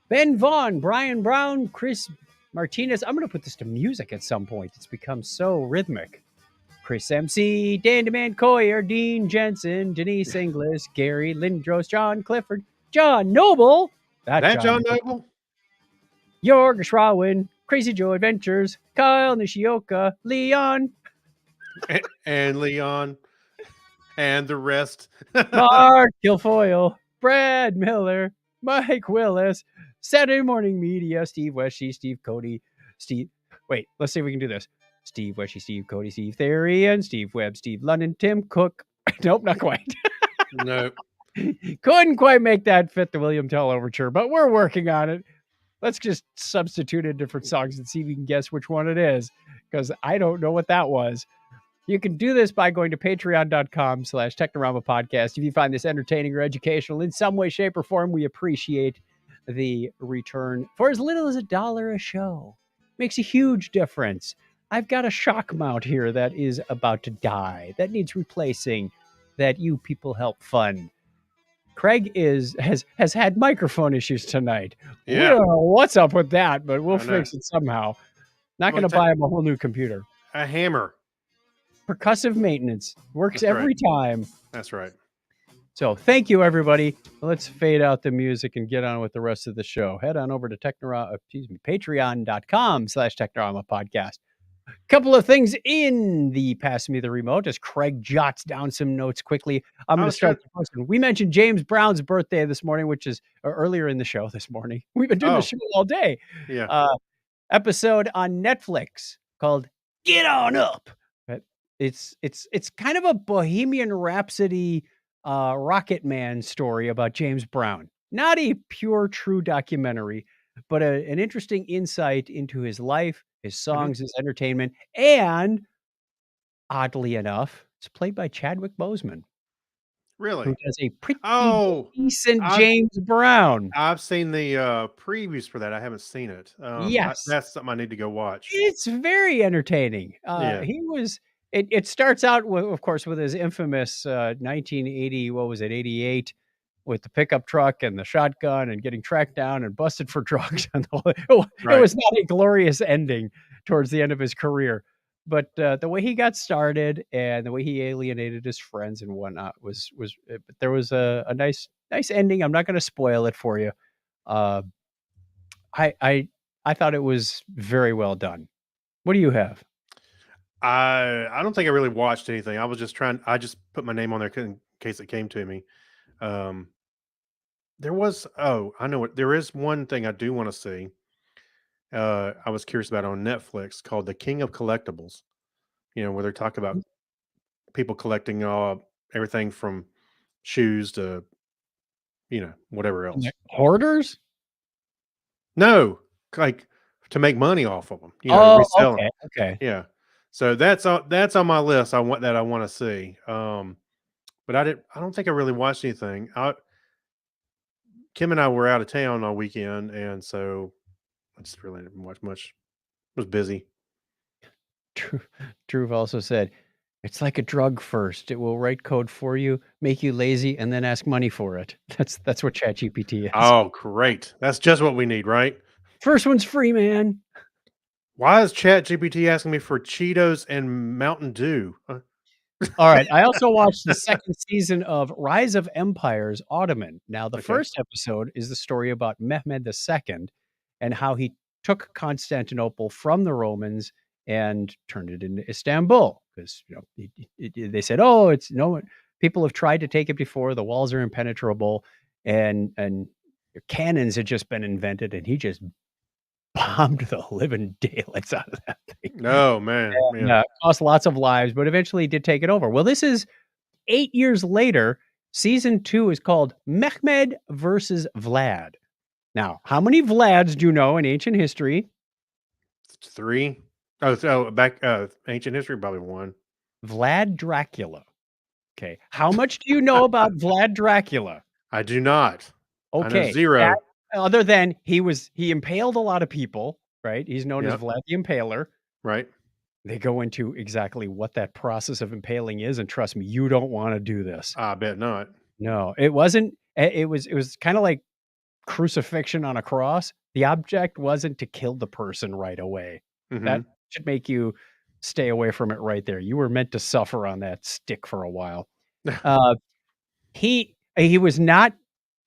Ben Vaughn, Brian Brown, Chris Martinez. I'm going to put this to music at some point. It's become so rhythmic. Chris MC, Dan DeMan Coyer, Dean Jensen, Denise Inglis, Gary Lindros, John Clifford, John Noble. That John Noble? Jorg Schrawin, Crazy Joe Adventures, Kyle Nishioka, Leon, and Leon, and the rest. Mark Guilfoyle, Brad Miller, Mike Willis, Saturday Morning Media, Steve Weshy, Steve Cody, Steve. Wait, let's see if we can do this. Steve Weshy, Steve Cody, Steve Therian, Steve Webb, Steve London, Tim Cook. Nope, not quite. No. Couldn't quite make that fit the William Tell overture, but we're working on it. Let's just substitute in different songs and see if you can guess which one it is, because I don't know what that was. You can do this by going to patreon.com/Technorama Podcast. If you find this entertaining or educational in some way, shape, or form, we appreciate the return for as little as $1 a show. Makes a huge difference. I've got a shock mount here that is about to die, that needs replacing, that you people help fund. Craig has had microphone issues tonight. Yeah. We don't know what's up with that, but we'll I know. fix it somehow. Not Well, going to buy him a whole new computer. A hammer. Percussive maintenance works That's every time. That's right. So thank you, let's fade out the music and get on with the rest of the show. Head on over to patreon.com/Technorama Podcast. Couple of things in the Pass Me the Remote as Craig jots down some notes quickly. I'm going to start the first one. We mentioned James Brown's birthday this morning, which is earlier in the show this morning. We've been doing the show all day. Yeah. Episode on Netflix called Get On Up. It's kind of a Bohemian Rhapsody Rocket Man story about James Brown. Not a pure, true documentary, but an interesting insight into his life, his songs, his entertainment, and oddly enough, it's played by Chadwick Boseman, Really? who does a pretty decent I've- James Brown. I've seen the previews for that. I haven't seen it. Yes. That's something I need to go watch. It's very entertaining. Yeah. He was. It starts out with, of course, with his infamous 1980. What was it? 88. With the pickup truck and the shotgun and getting tracked down and busted for drugs. And it was not a glorious ending towards the end of his career. But the way he got started and the way he alienated his friends and whatnot was there was a nice ending. I'm not going to spoil it for you. I thought it was very well done. What do you have? I don't think I really watched anything. I was just I just put my name on there in case it came to me. There was, I know it. There is one thing I do want to see. I was curious about on Netflix called The King of Collectibles. Where they talk about people collecting everything from shoes to, whatever else. Hoarders? No, like to make money off of them. Resell them. Okay. Yeah. So that's on my list. I want to see. But I don't think I really watched anything. Kim and I were out of town all weekend, and so I just really didn't watch much. I was busy. Drew also said, it's like a drug first. It will write code for you, make you lazy, and then ask money for it. That's what ChatGPT is. Oh, great. That's just what we need, right? First one's free, man. Why is ChatGPT asking me for Cheetos and Mountain Dew? All right. I also watched the second season of Rise of Empires, Ottoman. Now, the first episode is the story about Mehmed II and how he took Constantinople from the Romans and turned it into Istanbul. Because they said, oh, it's people have tried to take it before. The walls are impenetrable, and cannons had just been invented, and he just bombed the living daylights out of that thing. Oh man, And, yeah. cost lots of lives, but eventually did take it over. Well, this is 8 years later. Season 2 is called Mehmed versus Vlad. Now, how many Vlads do you know in ancient history? 3. Oh, so back ancient history, probably 1. Vlad Dracula. Okay. How much do you know about Vlad Dracula? I do not. I know Okay. 0. Other than he impaled a lot of people, right? He's known as Yep. Vlad the Impaler. Right. They go into exactly what that process of impaling is, and trust me, you don't want to do this. I bet not. No, it wasn't. It was kind of like crucifixion on a cross. The object wasn't to kill the person right away. That Mhm. should make you stay away from it right there. You were meant to suffer on that stick for a while. He was not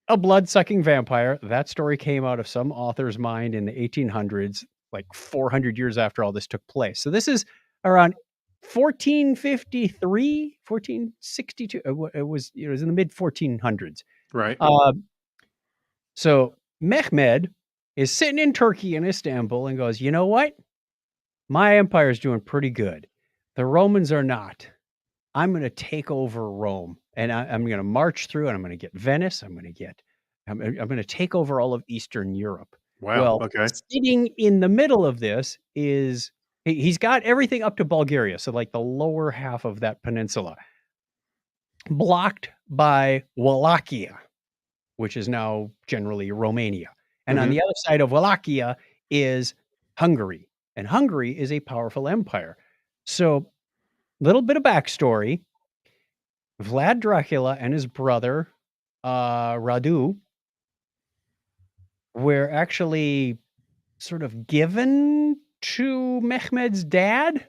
a blood-sucking vampire. That story came out of some author's mind in the 1800s, like 400 years after all this took place. So this is around 1453, 1462. It was in the mid 1400s. Right. So Mehmed is sitting in Turkey in Istanbul and goes, you know what? My empire is doing pretty good. The Romans are not. I'm going to take over Rome, and I'm going to march through, and I'm going to get Venice. I'm going to take over all of Eastern Europe. Wow. Well, Okay. sitting in the middle of this is he's got everything up to Bulgaria, so like the lower half of that peninsula, blocked by Wallachia, which is now generally Romania. And on Mhm. the other side of Wallachia is Hungary, and Hungary is a powerful empire. So, little bit of backstory. Vlad Dracula and his brother, Radu, were actually sort of given to Mehmed's dad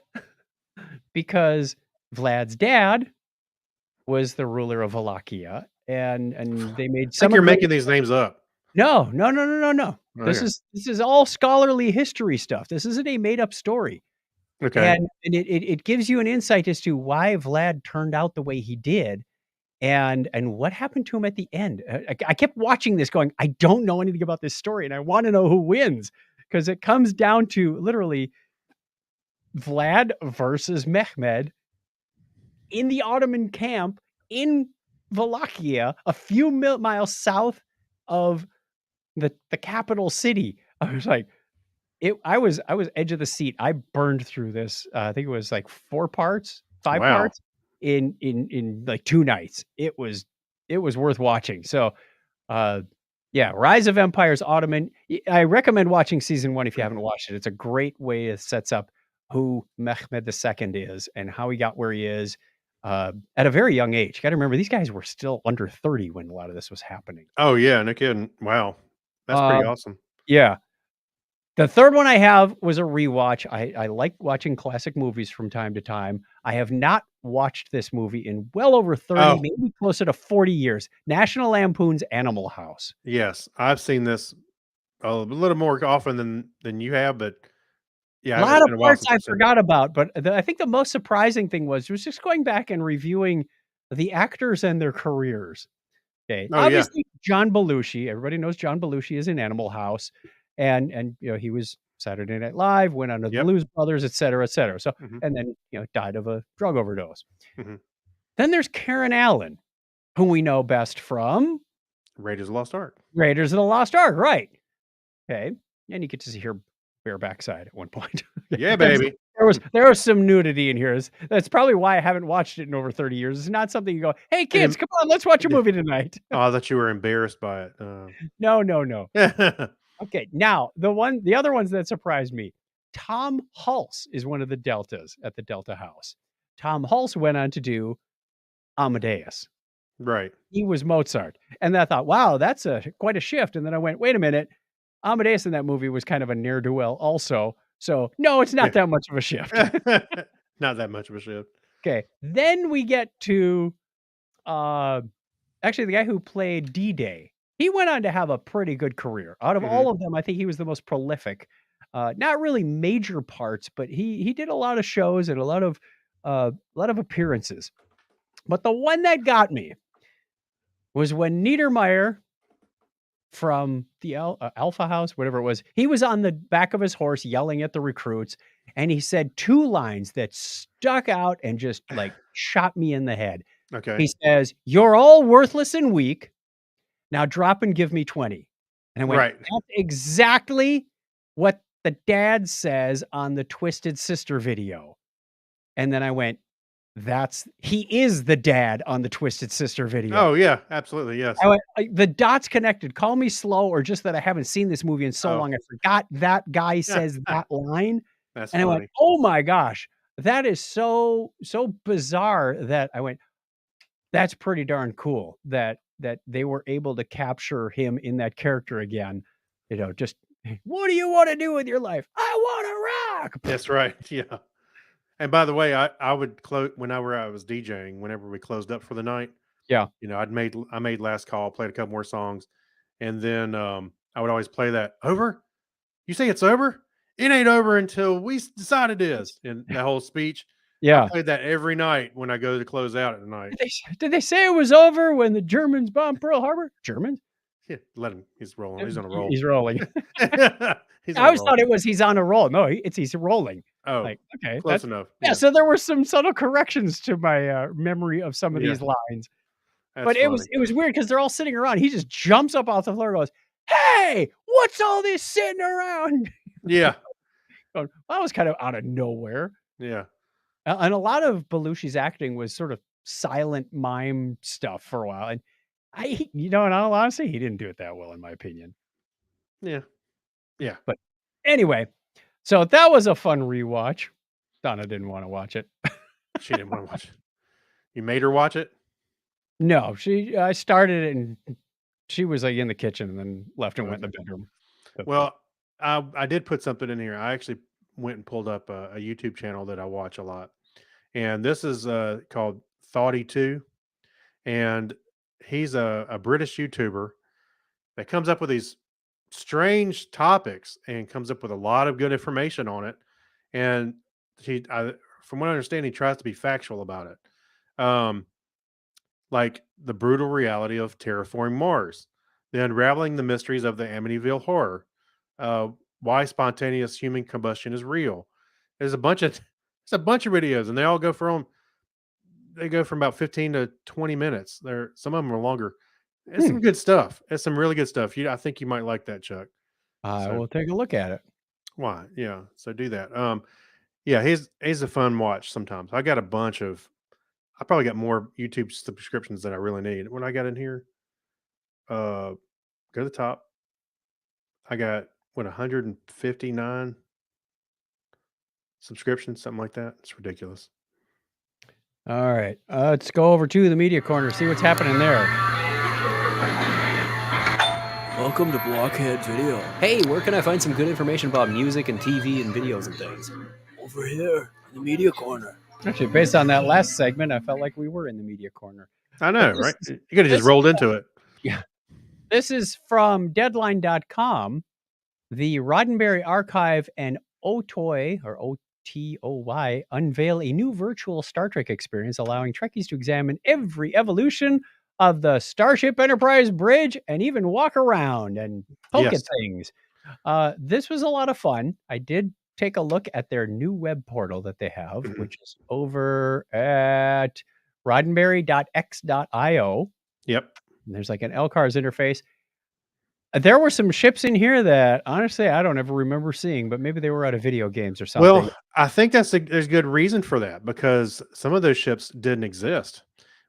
because Vlad's dad was the ruler of Wallachia, and they made I some think you're agree- making these names up. No. This Okay. is all scholarly history stuff. This isn't a made up story. Okay. And it gives you an insight as to why Vlad turned out the way he did, and what happened to him at the end. I kept watching this going, I don't know anything about this story, and I want to know who wins, because it comes down to literally Vlad versus Mehmed in the Ottoman camp in Wallachia, a few miles south of the capital city. I was like, I was edge of the seat. I burned through this. I think it was like 5 Wow. parts in like 2 nights. It was worth watching. So, yeah, Rise of Empires Ottoman. I recommend watching season 1 if you haven't watched it. It's a great way it sets up who Mehmed II is and how he got where he is at a very young age. Got to remember, these guys were still under 30 when a lot of this was happening. Oh yeah, no kidding. Wow. That's pretty awesome. Yeah. The third one I have was a rewatch. I like watching classic movies from time to time. I have not watched this movie in well over 30, Oh. maybe closer to 40 years. National Lampoon's Animal House. Yes, I've seen this a little more often than you have, but yeah, A it's lot of been a while parts since I I've seen it. forgot about, but I think the most surprising thing was just going back and reviewing the actors and their careers. Okay. Oh, yeah. Obviously, John Belushi. Everybody knows John Belushi is in Animal House, and he was Saturday Night Live, went on to the Yep. Blues Brothers, et cetera, et cetera. So, Mhm. and then died of a drug overdose. Mhm. Then there's Karen Allen, whom we know best from Raiders of the Lost Ark. Raiders of the Lost Ark, right? Okay, and you get to see her bare backside at one point. Yeah, baby. There was some nudity in here. That's probably why I haven't watched it in over 30 years. It's not something you go, hey kids, come on, let's watch a movie tonight. Oh, I thought you were embarrassed by it. No. Okay, now the other ones that surprised me. Tom Hulse is one of the Deltas at the Delta House. Tom Hulse went on to do Amadeus. Right. He was Mozart. And I thought, wow, that's quite a shift. And then I went, wait a minute. Amadeus in that movie was kind of a ne'er-do-well also. So no, it's not that much of a shift. Not that much of a shift. Okay. Then we get to actually the guy who played D-Day he went on to have a pretty good career. Out of Mhm. all of them, I think he was the most prolific. Not really major parts, but he did a lot of shows and a lot of appearances. But the one that got me was when Niedermeyer from the Alpha House, whatever it was, he was on the back of his horse yelling at the recruits, and he said 2 lines that stuck out and just, like, shot me in the head. Okay. He says, "You're all worthless and weak. Now drop and give me 20." And I went, Right. "That's exactly what the dad says on the Twisted Sister video." And then I went, he is the dad on the Twisted Sister video. Oh, yeah, absolutely, yes. I went, the dots connected. Call me slow or just that I haven't seen this movie in so Oh. long. I forgot that guy says that line. That's And I went, funny. "Oh my gosh, that is so bizarre," that I went, "That's pretty darn cool that they were able to capture him in that character again." Just, "What do you wanna do with your life?" "I wanna rock." That's right, yeah. And by the way, I would close whenever I was DJing, whenever we closed up for the night, Yeah. I made last call, played a couple more songs, and then I would always play that over. You say it's over? It ain't over until we decide it is. And that whole speech, I Yeah. played that every night when I go to close out at night. Did they say it was over when the Germans bombed Pearl Harbor? Germans? Yeah, let him. He's rolling. He's on a roll. He's rolling. He's I on a always roll. thought it was he's on a roll. No, he's rolling. Oh, Like, okay, close enough. yeah, Yeah, so there were some subtle corrections to my, memory of some of yeah, these lines, that's but funny. it was weird because 'cause they're all sitting around. He just jumps up off the floor and goes, "Hey, what's all this sitting around?" Yeah, Going, that was kind of out of nowhere. yeah, And a lot of Belushi's acting was sort of silent mime stuff for a while, and in all honesty, he didn't do it that well in my opinion. yeah, yeah. But anyway, so that was a fun rewatch. Donna didn't wanna watch it. She didn't want to watch it. You made her watch it. No, I started it and she was, like, in the kitchen and then left and went in Okay. the bedroom. Well, I did put something in here. I actually went and pulled up a YouTube channel that I watch a lot, and this is called Thoughty Two, and he's a British YouTuber that comes up with these strange topics and comes up with a lot of good information on it. And from what I understand, he tries to be factual about it. Like the brutal reality of terraforming Mars, the unraveling the mysteries of the Amityville horror, uh, why spontaneous human combustion is real. There's a bunch of there's a bunch of videos, and they go from about 15 to 20 minutes. Some of them are longer. It's Hmm, some good stuff. It's some really good stuff. I think you might like that, Chuck. I So will take a look at it. why? Yeah. So do that. Yeah, he's a fun watch sometimes. I probably got more YouTube subscriptions than I really need. When I got in here, go to the top. I got what 159 subscriptions, something like that. It's ridiculous. All right, let's go over to the media corner, see what's happening there. Welcome to Blockhead Video. Hey, where can I find some good information about music and TV and videos and things? Over here in the media corner. Actually, based on that last segment, I felt like we were in the media corner. I know, This right? is You could have just this rolled into it. this is from Deadline.com. The Roddenberry Archive and Otoy, or OTOY, unveil a new virtual Star Trek experience, allowing Trekkies to examine every evolution of the Starship Enterprise bridge and even walk around and poke Yes. at things. This was a lot of fun. I did take a look at their new web portal that they have, Mhm. which is over at roddenberry.x.io. Yep. And there's like an LCARS interface. There were some ships in here that honestly I don't ever remember seeing, but maybe they were out of video games or something. Well, I think there's good reason for that because some of those ships didn't exist.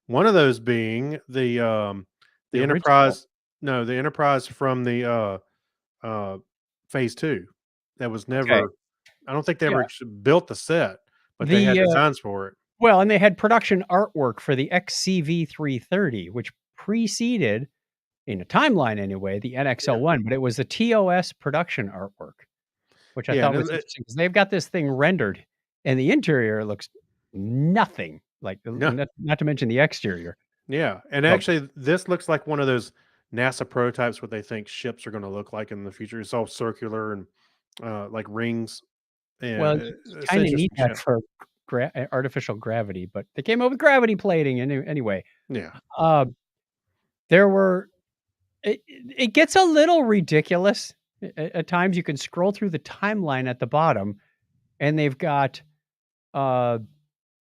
One of those being the The Enterprise. No, the Enterprise from the Phase 2. That was never. I don't think they Yeah. ever built the set, but they had The designs for it. well, and they had production artwork for the XCV330, which preceded, in a timeline anyway, the NX-01, but it was the TOS production artwork, which I Yeah, thought and was interesting because they've got this thing rendered, and the interior looks nothing like, No. not to mention the exterior. Yeah, and Well- actually, this looks like one of those NASA prototypes what they think ships are going to look like in the future. It's all circular and like rings. And Well, you it's kind of need interesting that shit. for artificial gravity, but they came up with gravity plating anyway. Yeah. Uh, there were it gets a little ridiculous at times. You can scroll through the timeline at the bottom, and they've got uh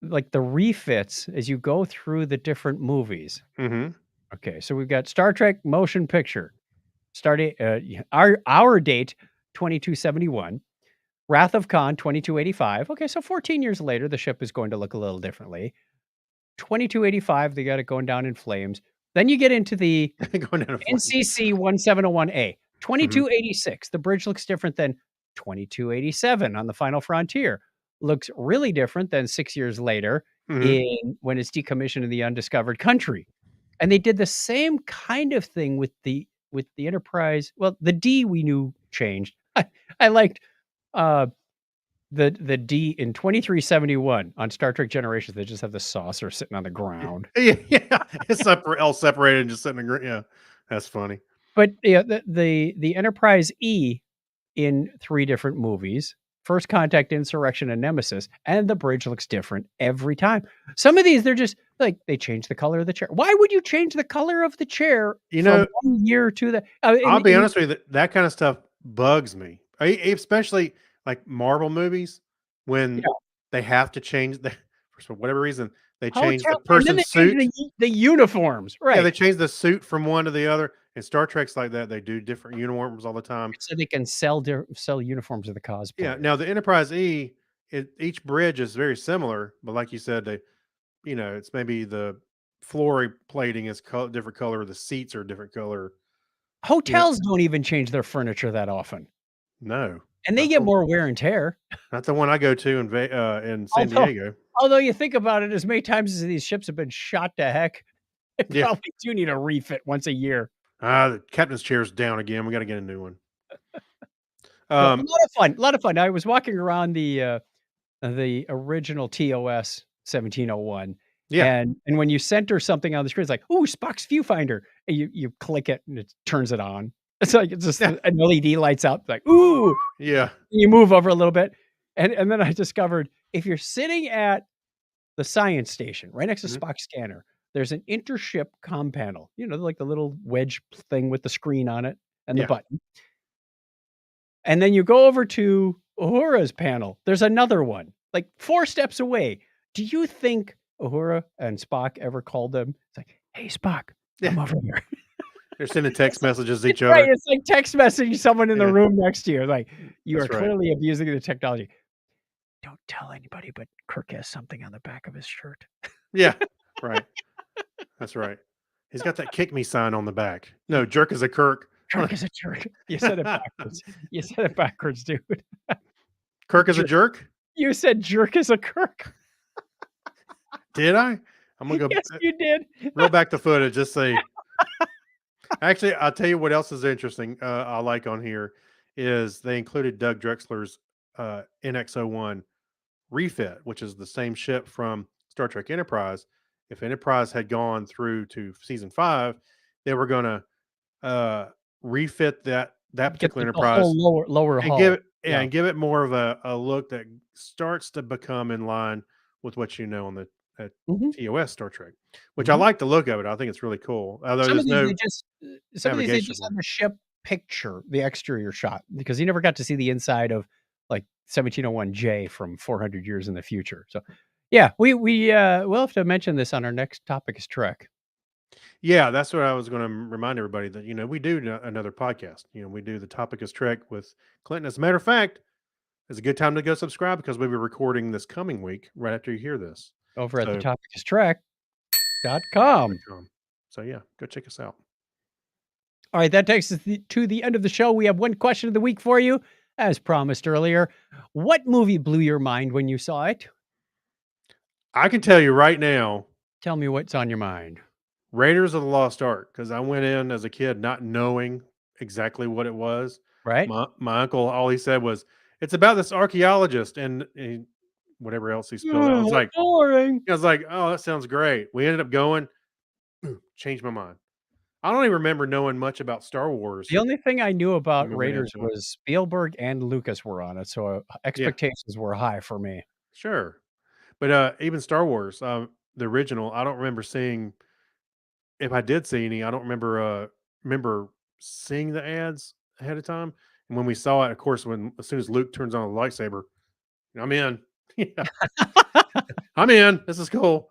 like the refits as you go through the different movies. Hmm. Okay, so we've got Star Trek motion picture starting our date 2271, Wrath of Khan 2285. Okay, so 14 years later the ship is going to look a little differently. 2285 they got it going down in flames. Then you get into the Going down a flame. NCC 1701A. Mhm. 2286 the bridge looks different than 2287 on the Final Frontier. Looks really different than 6 years later Mhm. in when it's decommissioned in the undiscovered country. And they did the same kind of thing with the Enterprise. Well, the D we knew changed. I liked uh the D in 2371 on Star Trek Generations. They just have the saucer sitting on the ground. Yeah, yeah. It's all separated and just sitting in yeah. That's funny. But yeah, the Enterprise E in 3 different movies. First Contact, Insurrection, and Nemesis, and the bridge looks different every time. Some of these, they're just like they change the color of the chair. Why would you change the color of the chair You from know, one year to the? I'll be honest with you, that kind of stuff bugs me. Especially like Marvel movies when Yeah, they have to change the for whatever reason, they change the hotel, and then person's they change suit. the uniforms, Yeah, they right? change the suit from one to the other. And Star Trek's like that. They do different uniforms all the time. So they can sell uniforms to the Yeah. cosplayer. Now the Enterprise E, each bridge is very similar, but like you said, it's maybe the floor plating is different color, the seats are different color. You know, Hotels don't even change their furniture that often, no, and they not get the more wear and tear. not the one I go to in San Although Diego. although you think about it, as many times as these ships have been shot to heck, they Yeah. probably do need a refit once a year. The captain's chair's down again. We got to get a new one. Well, a Um, lot of fun, a lot of fun. I was walking around the original TOS 1701, yeah, and when you center something on the screen, it's like, "Ooh, Spock's viewfinder," and you click it, and it turns it on. It's like it's just yeah, an LED lights out, like, "Ooh," yeah. you move over a little bit, and then I discovered if you're sitting at the science station right next to Mhm. Spock's scanner, there's an intership comm panel, like the little wedge thing with the screen on it and the Yeah. button. And then you go over to Uhura's panel. There's another one, like 4 steps away. Do you think Uhura and Spock ever called them? It's like, "Hey, Spock, come Yeah. over here." They're sending text messages to each Right, other. it's like text messaging someone in the Yeah, room next to you. Like, you are that's right. clearly abusing the technology. Don't tell anybody, but Kirk has something on the back of his shirt. Yeah, right. That's right. He's got that kick me sign on the back. No, jerk is a Kirk. Kirk is a jerk. You said it backwards. You said it backwards, dude. Kirk is a Jerk. jerk? You said jerk is a Kirk. Did I? I'm gonna go Yes, you did. roll back the footage. Just say. Actually, I'll tell you what else is interesting. I like on here is they included Doug Drexler's NX-01 refit, which is the same ship from Star Trek Enterprise. If Enterprise had gone through to season 5, they were gonna refit that Get particular the whole Enterprise lower and give hull. it Yeah. and give it more of a look that starts to become in line with what you know on the Mhm, TOS Star Trek, which I mhm. like the look of it. I think it's really cool. Although Some of there's these no they just some of these they navigation just board. have the ship picture, the exterior shot, because you never got to see the inside of, like, 1701J from 400 years in the future. So, yeah, we'll have to mention this on our next topic is Trek. Yeah, that's what I was going to remind everybody that we do another podcast. We do the topic is Trek with Clinton. As a matter of fact, it's a good time to go subscribe because we'll be recording this coming week right after you hear this. Over at the So, topic is Trek.com. so yeah, go check us out. All right, that takes us to the end of the show. We have one question of the week for you, as promised earlier. What movie blew your mind when you saw it? I can tell you right now, Tell me what's on your mind. Raiders of the Lost Ark, because I went in as a kid not knowing exactly what it was. Right? My uncle, all he said was, "It's about this archaeologist," and whatever else he spilled out. Boring. I was like, "Oh, that sounds great." We ended up going, changed my mind. I don't even remember knowing much about Star Wars. The only thing I knew about Moving Raiders into it. was Spielberg and Lucas were on it, so expectations were high for me. Sure. But even Star Wars, the original, I don't remember seeing. If I did see any, I don't remember seeing the ads ahead of time. And when we saw it, of course, when as soon as Luke turns on the lightsaber, I'm in. Yeah, I'm in. This is cool.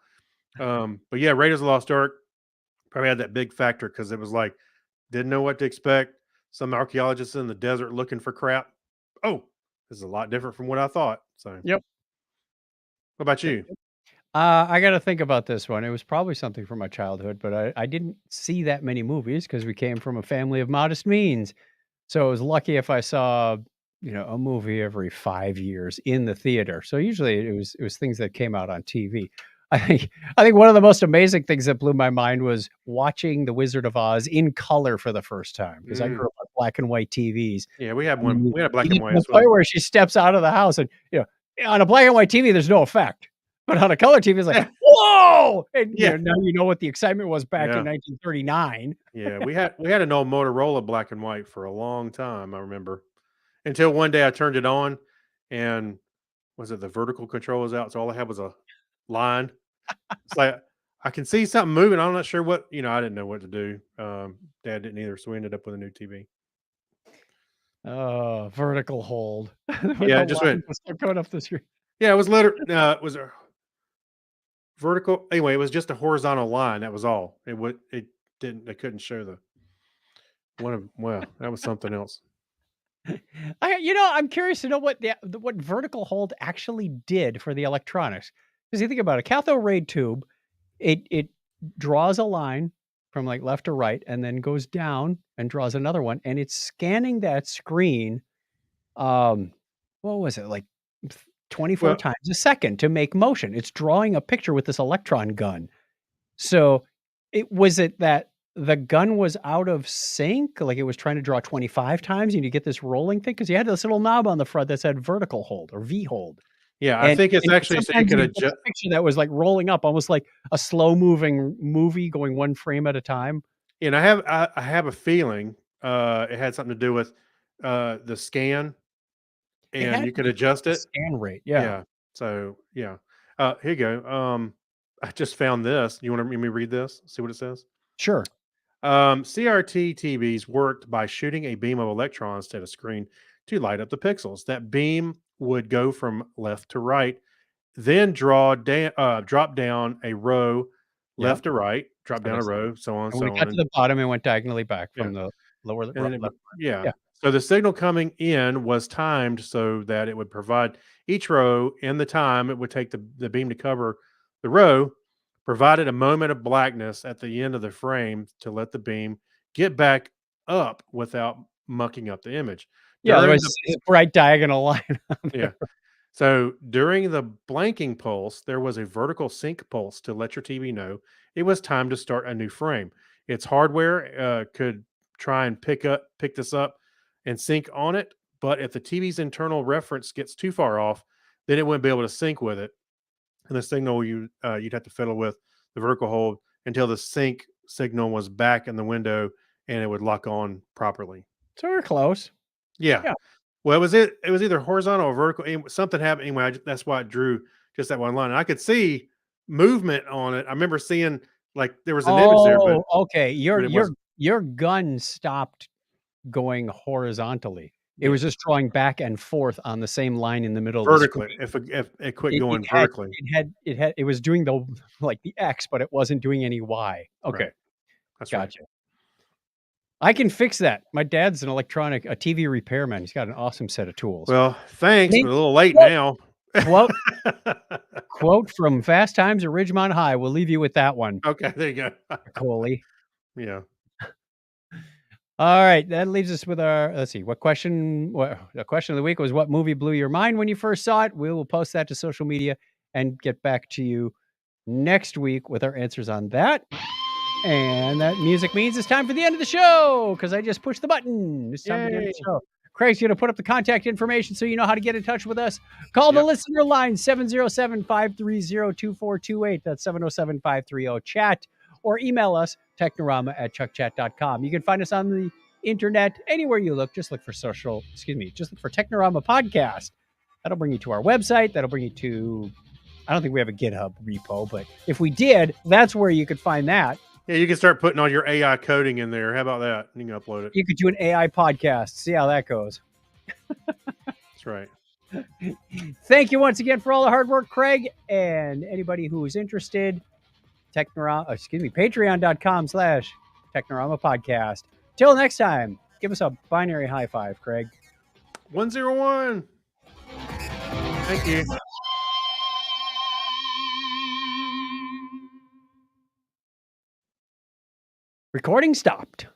But yeah, Raiders of the Lost Ark probably had that big factor because it was like didn't know what to expect. Some archaeologists in the desert looking for crap. Oh, this is a lot different from what I thought. So, Yep. what about you? I got to think about this one. It was probably something from my childhood, but I didn't see that many movies because we came from a family of modest means. So I was lucky if I saw, a movie every 5 years in the theater. So usually it was things that came out on TV. I think one of the most amazing things that blew my mind was watching The Wizard of Oz in color for the first time because I Mm, grew up on black and white TVs. yeah, we had one. And We had a black you and get white to the as well. point where she steps out of the house and, on a black and white TV, there's no effect. But on a color TV, it's like, Yeah, whoa! And yeah, now you know what the excitement was back in yeah. 1939. Yeah, we had an old Motorola black and white for a long time, I remember. Until one day I turned it on and was it the vertical control was out, so all I had was a line. It's like I can see something moving. I'm not sure what, I didn't know what to do. Dad didn't either, so we ended up with a new TV. Oh, vertical hold. With Yeah, the it just line went. just going up the street. Yeah, it was literally it was a vertical. Anyway, it was just a horizontal line. That was all. It didn't. They couldn't show the one of. Well, that was something else. I'm curious to know what vertical hold actually did for the electronics. Because you think about a cathode ray tube, it draws a line from like left to right and then goes down and draws another one, and it's scanning that screen. Um, what was it like 24 Well, times a second to make motion? It's drawing a picture with this electron gun. So it that the gun was out of sync, like it was trying to draw 25 times, and you get this rolling thing because you had this little knob on the front that said vertical hold or V hold, yeah, I and think it's and actually so you sometimes could you get adjust. the picture that was like rolling up, almost like a slow moving movie going one frame at a time. And I have a feeling it had something to do with the scan, It and had you to could be adjust the it. scan rate, yeah. Yeah. So yeah. Here you go. I just found this. You want me to read this? See what it says? Sure. CRT TVs worked by shooting a beam of electrons at a screen to light up the pixels. That beam would go from left to right, then drop down a row Yep. left to right, That's drop what down I a said. row, so on and And when so it on. got to the bottom, it went diagonally back Yeah. from the lower And then left. yeah. Yeah. So the signal coming in was timed so that it would provide each row in the time it would take the beam to cover the row, provided a moment of blackness at the end of the frame to let the beam get back up without mucking up the image. Yeah, During otherwise the it's a bright diagonal line on yeah. there. So during the blanking pulse, there was a vertical sync pulse to let your TV know it was time to start a new frame. Its hardware could try and pick this up and sync on it, but if the TV's internal reference gets too far off, then it wouldn't be able to sync with it, and the signal you'd have to fiddle with the vertical hold until the sync signal was back in the window and it would lock on properly. So we're close. Yeah. Yeah. Well, it was either horizontal or vertical. Something happened anyway. That's why it drew just that one line. And I could see movement on it. I remember seeing like there was an image there, Oh, okay. but it wasn't Your gun stopped going horizontally. It yeah was just drawing back and forth on the same line in the middle of the vertically. screen. If it quit It going had vertically, it was doing the like the X, but it wasn't doing any Y. Okay, right? That's right. gotcha. I can fix that. My dad's a TV repairman. He's got an awesome set of tools. Well, thanks, Maybe but a little late quote now. quote quote from Fast Times at Ridgemont High. We'll leave you with that one, Okay, there you go. Coley. Yeah. All right, that leaves us with our let's see, the question of the week was what movie blew your mind when you first saw it? We will post that to social media and get back to you next week with our answers on that. And that music means it's time for the end of the show because I just pushed the button. It's time for the end of Yay. the show. Craig's going to put up the contact information so you know how to get in touch with us. Call the Yep. listener line 707-530-2428. That's 707-530-chat. or email us, technorama@chuckchat.com. You can find us on the internet anywhere you look. Just look for just look for Technorama Podcast. That'll bring you to our website. That'll bring you to, I don't think we have a GitHub repo, but if we did, that's where you could find that. Yeah, you can start putting all your AI coding in there. How about that? You can upload it. You could do an AI podcast. See how that goes. That's right. Thank you once again for all the hard work, Craig, and anybody who is interested. Patreon.com/Technorama Podcast. Till next time, give us a binary high five, Craig. 101. Thank you. Recording stopped.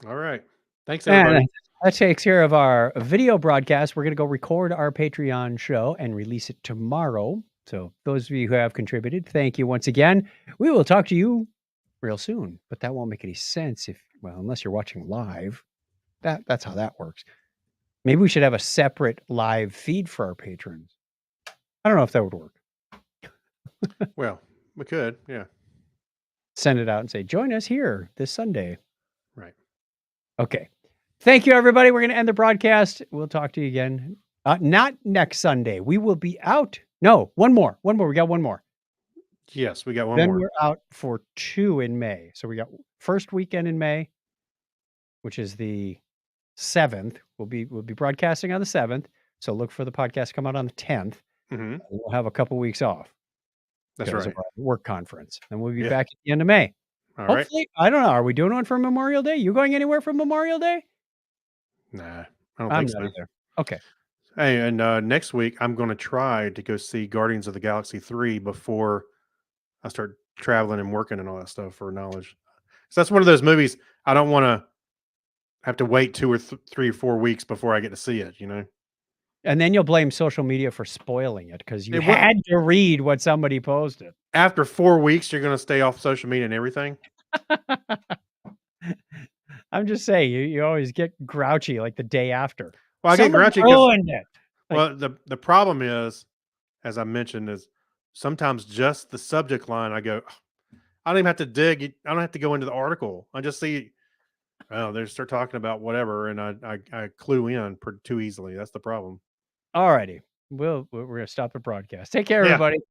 All right. Thanks, And everybody. that takes care of our video broadcast. We're going to go record our Patreon show and release it tomorrow. So those of you who have contributed, thank you once again. We will talk to you real soon, but that won't make any sense unless you're watching live. That's how that works. Maybe we should have a separate live feed for our patrons. I don't know if that would work. Well, we could. Yeah. Send it out and say, join us here this Sunday. Right. Okay. Thank you, everybody. We're going to end the broadcast. We'll talk to you again. Not next Sunday. We will be out. No, one more. We got one more. Yes, we got one Then more. we're out for 2 in May. So we got first weekend in May, which is the 7th. We'll be broadcasting on the 7th. So look for the podcast to come out on the 10th. Mm-hmm. We'll have a couple weeks off. That's because right. of our work conference. Then we'll be Yeah. back at the end of May. All right. Hopefully, I don't know. Are we doing one for Memorial Day? You going anywhere for Memorial Day? Nah, I don't I'm think not so. either. Okay. Hey, and next week I'm going to try to go see Guardians of the Galaxy 3 before I start traveling and working and all that stuff for knowledge. So that's one of those movies I don't want to have to wait 2 or 3 or 4 weeks before I get to see it, you know? And then you'll blame social media for spoiling it because you It wa- had to read what somebody posted. After 4 weeks, you're going to stay off social media and everything? I'm just saying, you always get grouchy like the day after. Well, I get Someone grouchy because ruined it. well, the problem is, as I mentioned, is sometimes just the subject line. I go, I don't even have to dig. I don't have to go into the article. I just see, oh, they start talking about whatever, and I clue in too easily. That's the problem. All righty. We're going to stop the broadcast. Take care, Yeah. everybody.